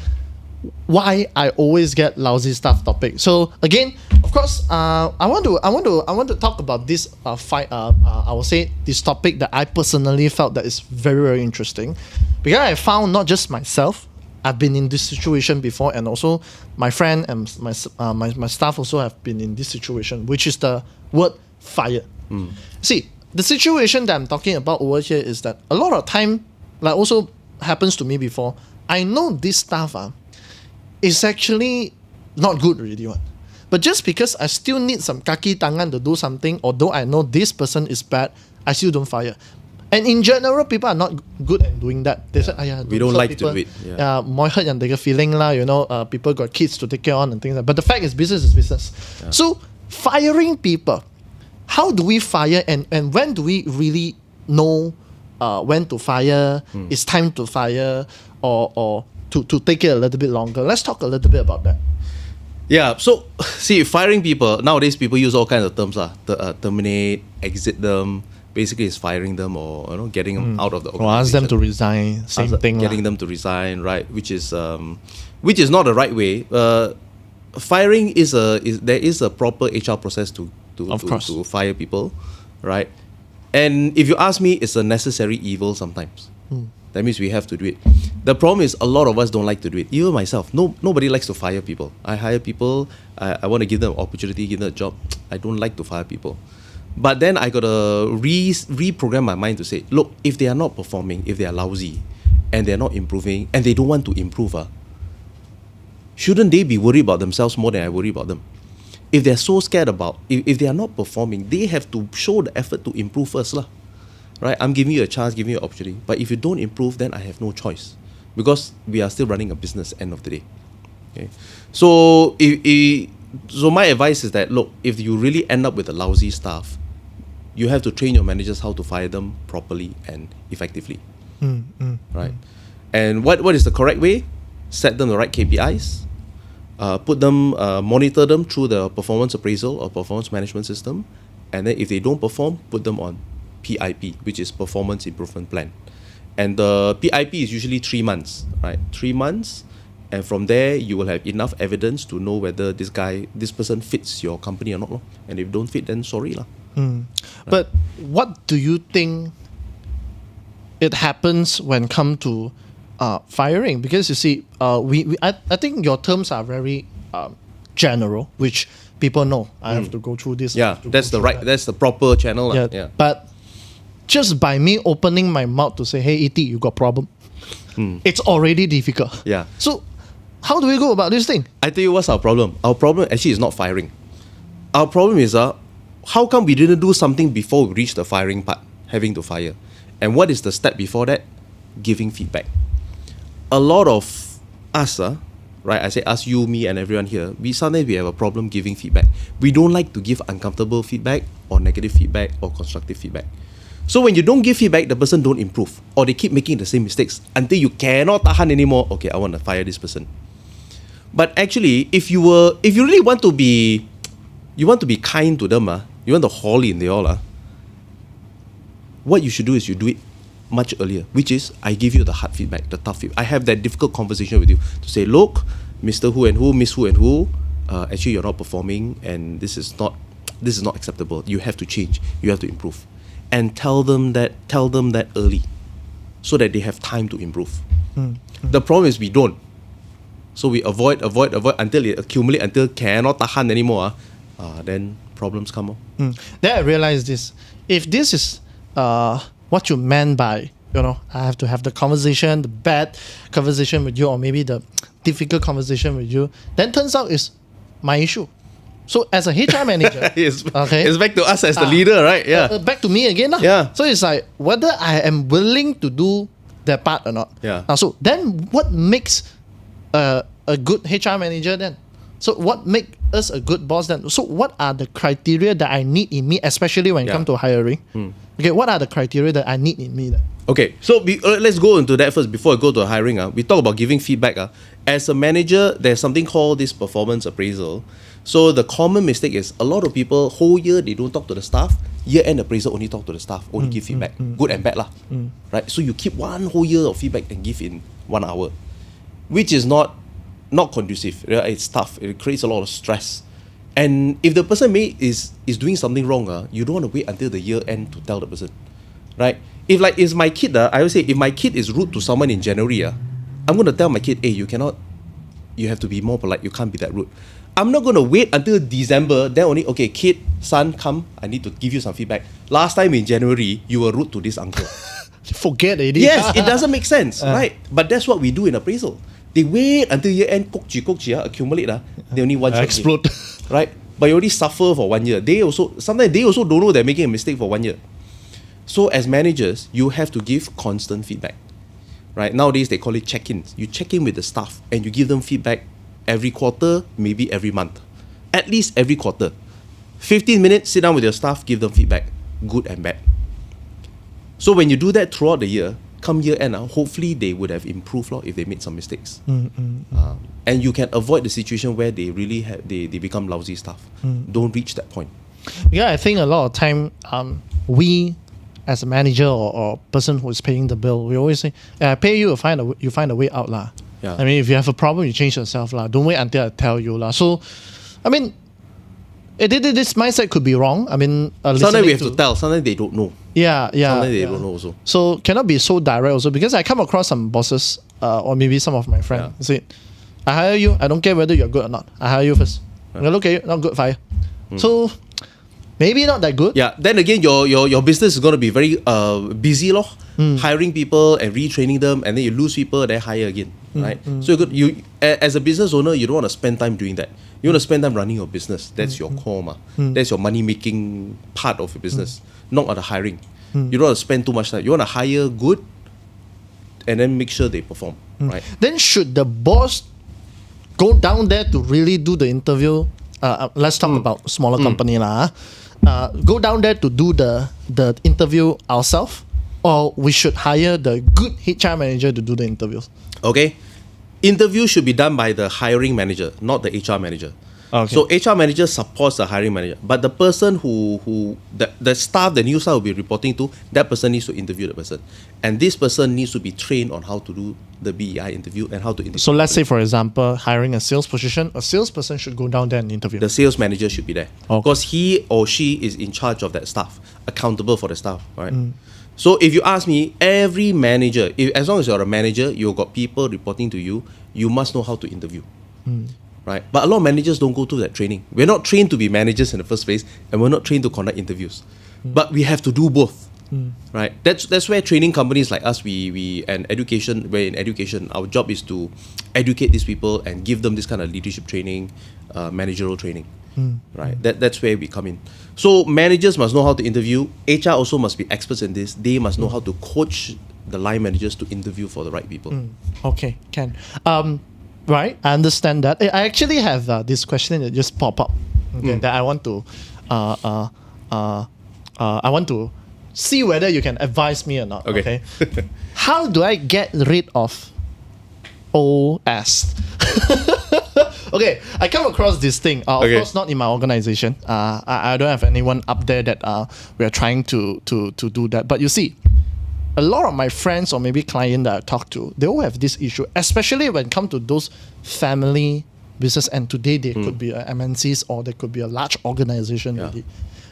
why I always get lousy stuff topic. So again, of course, I want to talk about this I will say this topic that I personally felt that is very, very interesting, because I found not just myself, I've been in this situation before, and also my friend and my staff also have been in this situation, which is the word fire. See, the situation that I'm talking about over here is that a lot of time, like also happens to me before, I know this stuff is actually not good already one. But just because I still need some kaki tangan to do something, although I know this person is bad, I still don't fire. And in general, people are not good at doing that. They say, we don't like to do it. More hurt and they feeling lah. People got kids to take care on and things like that. But the fact is, business is business. Yeah. So firing people, how do we fire, and when do we really know when to fire? It's time to fire, or to take it a little bit longer. Let's talk a little bit about that. Yeah, so see, firing people, nowadays people use all kinds of terms, terminate, exit them. Basically, it's firing them, or getting them out of the organization. Or ask them to resign. Same thing. Getting them to resign, right? Which is not the right way. Firing there is a proper HR process to fire people, right? And if you ask me, it's a necessary evil sometimes. That means we have to do it. The problem is a lot of us don't like to do it. Even myself, nobody likes to fire people. I hire people. I want to give them an opportunity, give them a job. I don't like to fire people. But then I got to reprogram my mind to say, look, if they are not performing, if they are lousy, and they're not improving, and they don't want to improve, shouldn't they be worried about themselves more than I worry about them? If they're so scared about, if they are not performing, they have to show the effort to improve first, lah. Right? I'm giving you a chance, giving you an opportunity. But if you don't improve, then I have no choice, because we are still running a business end of the day. Okay? So so my advice is that, look, if you really end up with a lousy staff, you have to train your managers how to fire them properly and effectively. Right? And what is the correct way? Set them the right KPIs. Monitor them through the performance appraisal or performance management system. And then if they don't perform, put them on PIP, which is Performance Improvement Plan. And the PIP is usually 3 months, right? 3 months. And from there, you will have enough evidence to know whether this person fits your company or not. And if don't fit, then sorry lah. Right. But what do you think it happens when come to firing? Because you see, I think your terms are very general, which people know. I have to go through this. Yeah, that's the proper channel. Yeah. But just by me opening my mouth to say, hey, ET, you got problem, it's already difficult. Yeah. So how do we go about this thing? I tell you what's our problem. Our problem actually is not firing. Our problem is how come we didn't do something before we reached the firing part, having to fire? And what is the step before that? Giving feedback. A lot of us, right? I say us, you, me, and everyone here, sometimes we have a problem giving feedback. We don't like to give uncomfortable feedback or negative feedback or constructive feedback. So when you don't give feedback, the person don't improve, or they keep making the same mistakes until you cannot tahan anymore. Okay, I want to fire this person. But actually, if you really want to be kind to them, you want to haul in the all, what you should do is you do it much earlier, which is I give you the hard feedback, the tough feedback. I have that difficult conversation with you to say, look, Mr. Who and Who, Miss Who and Who, actually you're not performing, and this is not acceptable. You have to change. You have to improve, and tell them that early, so that they have time to improve. The problem is we don't. So we avoid until it accumulates, until cannot tahan anymore. Then problems come up. Then I realized this. If this is what you meant by, I have to have the conversation, the bad conversation with you, or maybe the difficult conversation with you, then turns out it's my issue. So as a HR manager, it's back to us as the leader, right? Yeah. Back to me again. Yeah. So it's like whether I am willing to do that part or not. Yeah. So then what makes a good HR manager then? So what makes us a good boss then? So what are the criteria that I need in me, especially when it comes to hiring? Okay, what are the criteria that I need in me then? Okay, so let's go into that first before I go to hiring. We talk about giving feedback. As a manager, there's something called this performance appraisal. So the common mistake is a lot of people whole year they don't talk to the staff. Year-end appraisal only talk to the staff, only give feedback, good and bad lah. Right? So you keep one whole year of feedback and give in 1 hour, which is not conducive. It's tough. It creates a lot of stress. And if the person is doing something wrong, you don't want to wait until the year end to tell the person, right? If like it's my kid, I would say if my kid is rude to someone in January, I'm going to tell my kid, hey, you have to be more polite. You can't be that rude. I'm not going to wait until December, then only, okay, kid, son, come, I need to give you some feedback. Last time in January, you were rude to this uncle. Forget it. Yes, it doesn't make sense, right? But that's what we do in appraisal. They wait until year end, accumulate, they only one shot explode. Right? But you already suffer for 1 year. Sometimes they also don't know they're making a mistake for 1 year. So as managers, you have to give constant feedback. Right? Nowadays, they call it check-ins. You check in with the staff and you give them feedback every quarter, maybe every month. At least every quarter. 15 minutes, sit down with your staff, give them feedback, good and bad. So when you do that throughout the year, come year end, hopefully they would have improved if they made some mistakes. And you can avoid the situation where they really they become lousy staff. Don't reach that point. Yeah, I think a lot of time, we as a manager or person who is paying the bill, we always say, I pay you, you find a way out lah. Yeah. I mean, if you have a problem, you change yourself lah. Don't wait until I tell you lah. So, I mean, this mindset could be wrong. I mean, sometimes we have to tell. Sometimes they don't know. Yeah. Sometimes they don't know also. So cannot be so direct also, because I come across some bosses or maybe some of my friends say, I hire you. I don't care whether you're good or not. I hire you first. I look at you, not good, fire. So maybe not that good. Yeah. Then again, your business is going to be very busy lor. Hiring people and retraining them, and then you lose people, then hire again. Right? So you as a business owner, you don't want to spend time doing that. You want to spend time running your business. That's your core. That's your money making part of your business, not on the hiring. You don't want to spend too much time. You want to hire good and then make sure they perform. Right? Then should the boss go down there to really do the interview? Let's talk about smaller company lah. Go down there to do the interview ourselves, or we should hire the good HR manager to do the interviews? Okay. Interview should be done by the hiring manager, not the HR manager. Okay. So HR manager supports the hiring manager, but the person the staff, the new staff will be reporting to, that person needs to interview the person, and this person needs to be trained on how to do the BEI interview and how to interview. So let's say, for example, hiring a sales position, a salesperson should go down there and interview. The sales manager should be there because he or she is in charge of that staff, accountable for the staff, right? So if you ask me, every manager, as long as you're a manager, you've got people reporting to you, you must know how to interview. Right? But a lot of managers don't go through that training. We're not trained to be managers in the first place, and we're not trained to conduct interviews. But we have to do both. Right? That's where training companies like us, we're in education, our job is to educate these people and give them this kind of leadership training, managerial training. Right? That's where we come in. So managers must know how to interview. HR also must be experts in this. They must know how to coach the line managers to interview for the right people. Okay, Ken. Right, I understand that. I actually have this question that just pop up that I want to see whether you can advise me or not. Okay. How do I get rid of OS? Okay, I come across this thing. Of course, not in my organization. I don't have anyone up there that we are trying to do that. But you see, a lot of my friends or maybe clients that I talk to, they all have this issue, especially when it comes to those family business. And today they could be a MNCs or they could be a large organization. Already.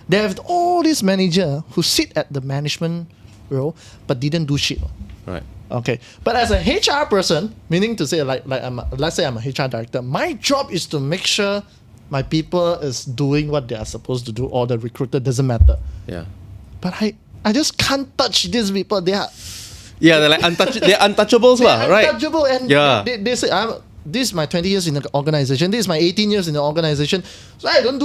They have all these managers who sit at the management role but didn't do shit. Right. Okay. But as a HR person, meaning to say let's say I'm a HR director, my job is to make sure my people is doing what they are supposed to do, or the recruiter, doesn't matter. Yeah. But I just can't touch these people. They're like they're untouchables, right? Untouchable, and they say this is my 20 years in the organization. This is my 18 years in the organization. So I don't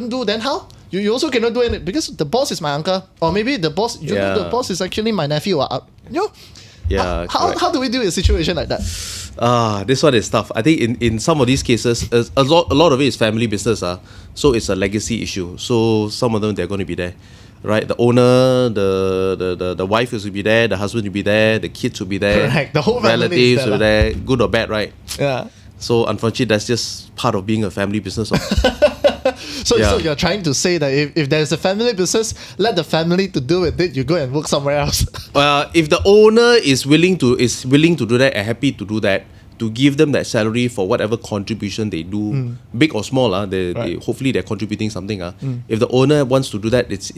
do. Then how? You also cannot do it because the boss is my uncle, or maybe the boss. The boss is actually my nephew. Yeah. How do we deal with a situation like that? This one is tough. I think in some of these cases, a lot of it is family business. So it's a legacy issue. So some of them, they're going to be there. Right, the owner, the wife will be there, the husband will be there, the kids will be there, correct. The whole relatives will be there, good or bad, right? Yeah. So unfortunately, that's just part of being a family business. So you're trying to say that if there's a family business, let the family to do with it. You go and work somewhere else. If the owner is willing to do that and happy to do that, to give them that salary for whatever contribution they do, big or small, they hopefully they're contributing something. If the owner wants to do that, it's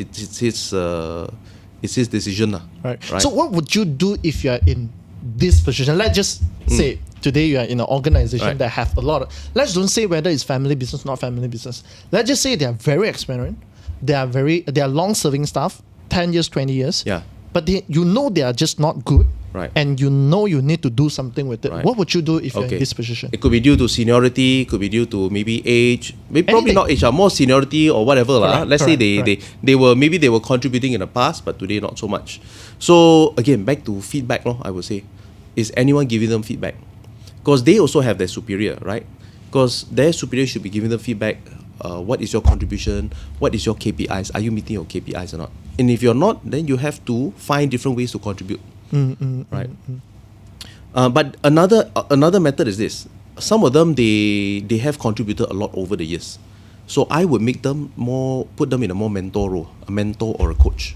his decision. Right. So what would you do if you're in this position? Let's just say today you are in an organization that have a lot of, let's don't say whether it's family business, not family business. Let's just say they are very experienced. They are long-serving staff, 10 years, 20 years. Yeah. But they are just not good. Right. And you need to do something with it. Right. What would you do if you're in this position? It could be due to seniority, could be due to maybe age, probably not age, more seniority or whatever. Let's say they were contributing in the past, but today not so much. So again, back to feedback, I would say. Is anyone giving them feedback? Because they also have their superior, right? Because their superior should be giving them feedback. What is your contribution? What is your KPIs? Are you meeting your KPIs or not? And if you're not, then you have to find different ways to contribute. Right. But another method is this. Some of them they have contributed a lot over the years. So I would put them in a more mentor role, a mentor or a coach.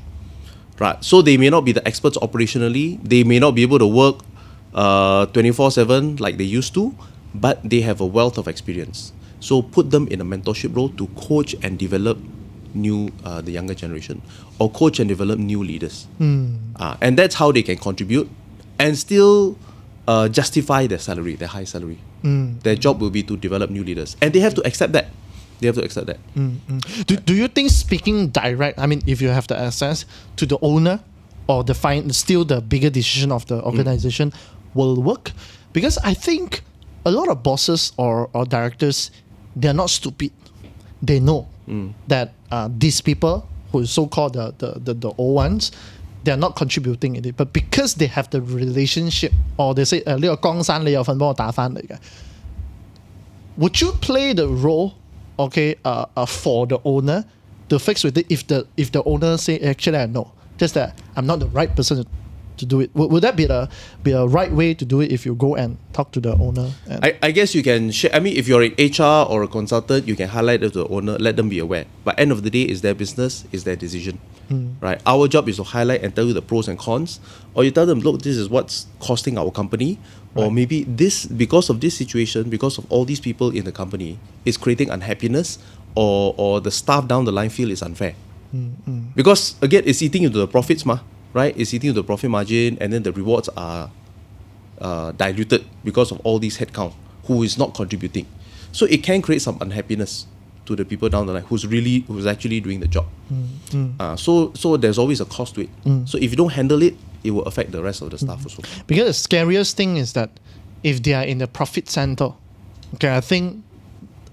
Right. So they may not be the experts operationally. They may not be able to work 24/7 like they used to, but they have a wealth of experience. So put them in a mentorship role to coach and develop the younger generation, or coach and develop new leaders. And that's how they can contribute and still justify their salary, their high salary. Their job will be to develop new leaders, and they have to accept that. Do you think speaking direct, I mean, if you have the access to the owner or still the bigger decision of the organization will work? Because I think a lot of bosses or directors, they're not stupid. They know that these people who is so-called the old ones, they're not contributing in it. But because they have the relationship, or they say, 呢個江山你有份幫我打返嚟嘅, would you play the role, for the owner to fix with it if the owner say, actually I know, just that I'm not the right person to do it? Would that be a right way to do it if you go and talk to the owner? I guess you can share. I mean, if you're in HR or a consultant, you can highlight it to the owner, let them be aware. But end of the day, it's their business, it's their decision. Right? Our job is to highlight and tell you the pros and cons, or you tell them, look, this is what's costing our company, or maybe this, because of this situation, because of all these people in the company, is creating unhappiness, or the staff down the line feel it's unfair. Because again, it's eating into the profits, right? It's eating into the profit margin, and then the rewards are diluted because of all these headcount who is not contributing. So it can create some unhappiness to the people down the line who's actually doing the job. So there's always a cost to it. So if you don't handle it, it will affect the rest of the staff also. Because the scariest thing is that if they are in the profit center, I think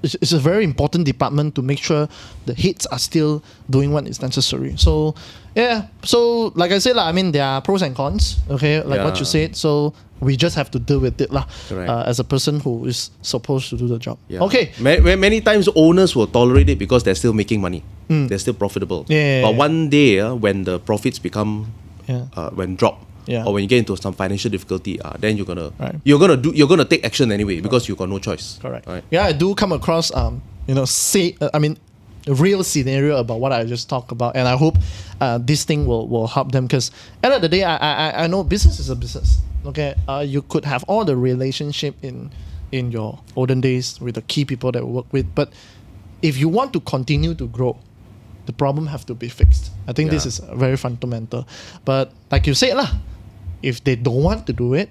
it's a very important department to make sure the heads are still doing what is necessary. So like I said, I mean, there are pros and cons, what you said. So we just have to deal with it as a person who is supposed to do the job. Okay. Many times owners will tolerate it because they're still making money. They're still profitable. But one day when the profits become drop, or when you get into some financial difficulty, then you're gonna take action anyway because you got no choice. Correct. Right? Yeah, I do come across a real scenario about what I just talked about, and I hope this thing will help them, because at the end of the day, I know business is a business. You could have all the relationship in your olden days with the key people that you work with, but if you want to continue to grow, the problem have to be fixed. I think this is very fundamental. But like you said, if they don't want to do it,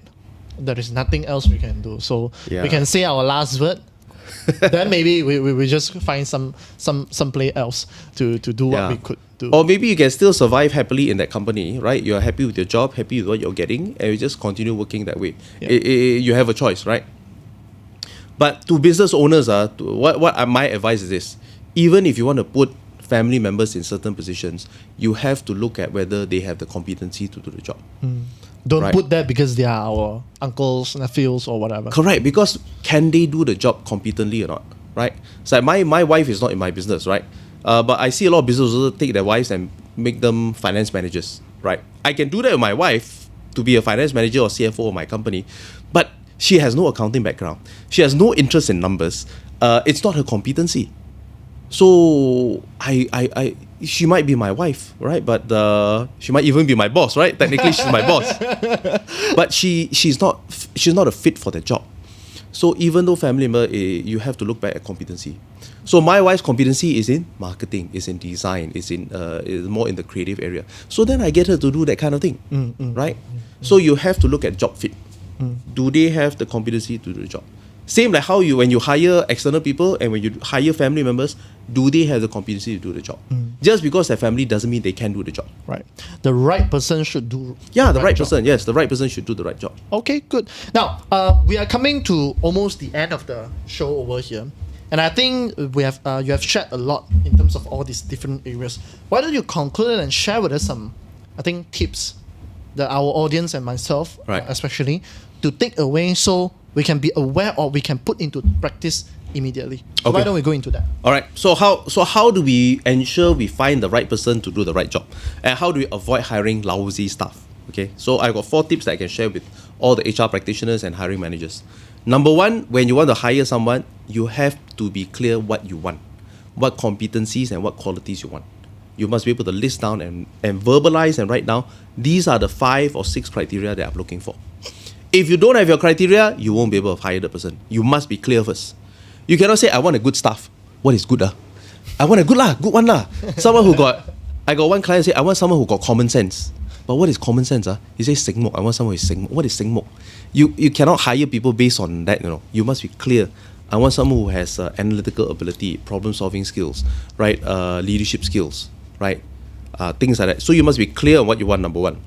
there is nothing else we can do. So we can say our last word. Then maybe we just find some place else to do what we could do. Or maybe you can still survive happily in that company, right? You're happy with your job, happy with what you're getting, and you just continue working that way. You have a choice, right? But to business owners, what my advice is this: even if you want to put family members in certain positions, you have to look at whether they have the competency to do the job. Don't put that because they are our uncles, nephews, or whatever. Correct, because can they do the job competently or not, right? So my wife is not in my business, right? But I see a lot of business owners take their wives and make them finance managers, right? I can do that with my wife to be a finance manager or CFO of my company, but She has no accounting background. She has no interest in numbers. It's not her competency. So she might be my wife, right? But she might even be my boss, right? Technically, she's my boss. But she's not a fit for the job. So even though family member, you have to look back at competency. So my wife's competency is in marketing, is in design, is more in the creative area. So then I get her to do that kind of thing, right? So you have to look at job fit. Do they have the competency to do the job? Same like how when you hire external people and when you hire family members, do they have the competency to do the job? Just because they're family doesn't mean they can do the job. Right. The right person should do the right person. Yes, the right person should do the right job. Okay, good. Now, we are coming to almost the end of the show over here. And I think you have shared a lot in terms of all these different areas. Why don't you conclude and share with us some, I think, tips that our audience and myself, especially, to take away so we can be aware or we can put into practice immediately. So why don't we go into that? All right. So how do we ensure we find the right person to do the right job? And how do we avoid hiring lousy staff? Okay. So I got 4 tips that I can share with all the HR practitioners and hiring managers. Number 1, when you want to hire someone, you have to be clear what you want, what competencies and what qualities you want. You must be able to list down and verbalize and write down, these are the 5 or 6 criteria that I'm looking for. If you don't have your criteria, you won't be able to hire the person. You must be clear first. You cannot say, I want a good staff. What is good? I want a good one. Someone who I got one client say, I want someone who got common sense. But what is common sense? He says sengmok. I want someone who is sengmok. What is sengmok? You cannot hire people based on that. You must be clear. I want someone who has analytical ability, problem-solving skills, right? Leadership skills, right? Things like that. So you must be clear on what you want. Number 1.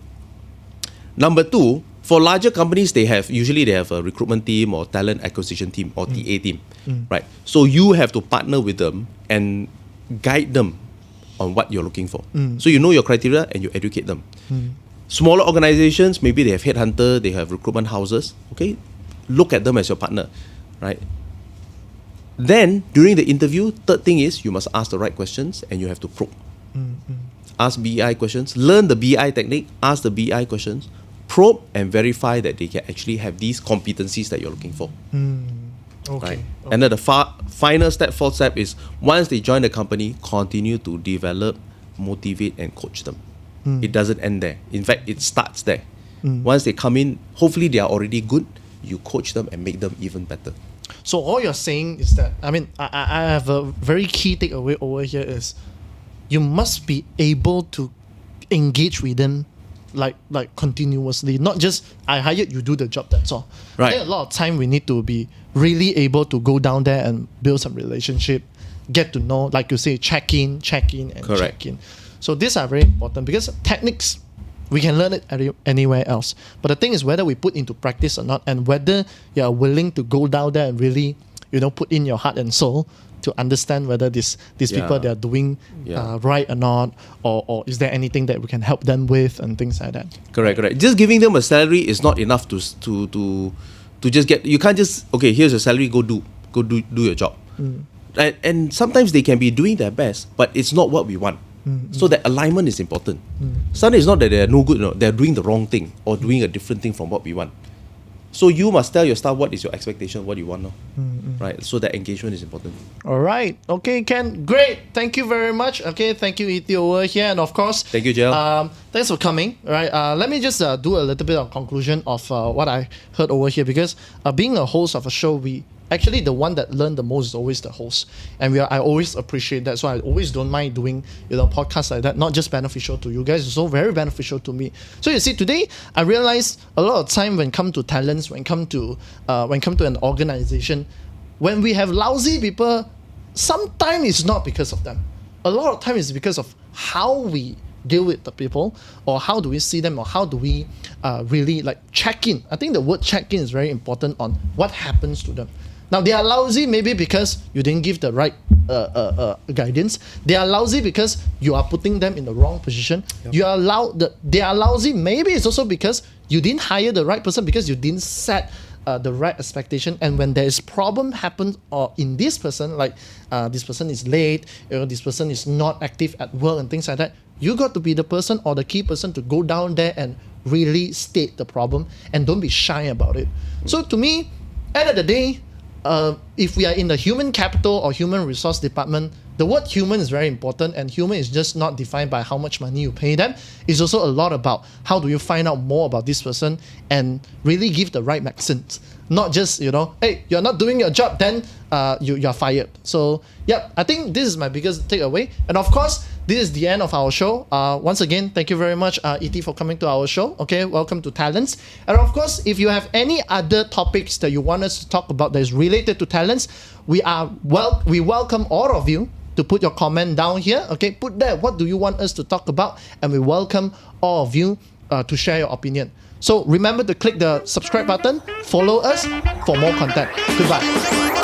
Number 2, for larger companies, they usually have a recruitment team or talent acquisition team or TA team, right? So you have to partner with them and guide them on what you're looking for. So you know your criteria and you educate them. Smaller organizations, maybe they have headhunter, they have recruitment houses. Okay, look at them as your partner, right? Then during the interview, third thing is you must ask the right questions and you have to probe. Ask BI questions, learn the BI technique, ask the BI questions, probe and verify that they can actually have these competencies that you're looking for. Right? And then the final step, 4th step is once they join the company, continue to develop, motivate and coach them. It doesn't end there. In fact, it starts there. Once they come in, hopefully they are already good, you coach them and make them even better. So all you're saying is that, I have a very key takeaway over here is you must be able to engage with them like continuously, not just I hired you, do the job, that's all. Right. I think a lot of time we need to be really able to go down there and build some relationship, get to know, like you say, check in and check in. So these are very important because techniques, we can learn it anywhere else. But the thing is whether we put into practice or not, and whether you are willing to go down there and really, put in your heart and soul to understand whether these people, they are doing right or not, or is there anything that we can help them with and things like that. Correct. Just giving them a salary is not enough to just get. You can't just, okay, here's your salary, go do your job. And sometimes they can be doing their best, but it's not what we want. So that alignment is important. Sometimes it's not that they're no good, they're doing the wrong thing or doing a different thing from what we want. So you must tell your staff what is your expectation, what you want, right? So that engagement is important. All right. Okay, Ken. Great. Thank you very much. Okay, thank you, ET over here, and of course, thank you, Jel. Thanks for coming. Right. Let me just do a little bit of conclusion of what I heard over here, because being a host of a show, actually the one that learned the most is always the host, and I always appreciate that. So I always don't mind doing podcasts like that. Not just beneficial to you guys, it's also very beneficial to me. So you see, today I realized a lot of time when it comes to talents, when it comes to an organization, when we have lousy people, sometimes it's not because of them. A lot of time it's because of how we deal with the people, or how do we see them, or how do we really check in. I think the word check in is very important on what happens to them. Now, they are lousy maybe because you didn't give the right guidance. They are lousy because you are putting them in the wrong position. Yep. They are lousy maybe it's also because you didn't hire the right person, because you didn't set the right expectation. And when there is problem happens, or in this person, this person is late, this person is not active at work and things like that, you got to be the person or the key person to go down there and really state the problem and don't be shy about it. So to me, end of the day, if we are in the human capital or human resource department, the word human is very important, and human is just not defined by how much money you pay them. It's also a lot about how do you find out more about this person and really give the right accent. Not just, hey, you're not doing your job, then you're fired. So, yeah, I think this is my biggest takeaway. And of course, this is the end of our show. Once again, thank you very much, ET, for coming to our show. Okay, welcome to Talents. And of course, if you have any other topics that you want us to talk about that is related to talents, we welcome all of you to put your comment down here. Okay, put there, what do you want us to talk about? And we welcome all of you to share your opinion. So remember to click the subscribe button, follow us for more content. Goodbye.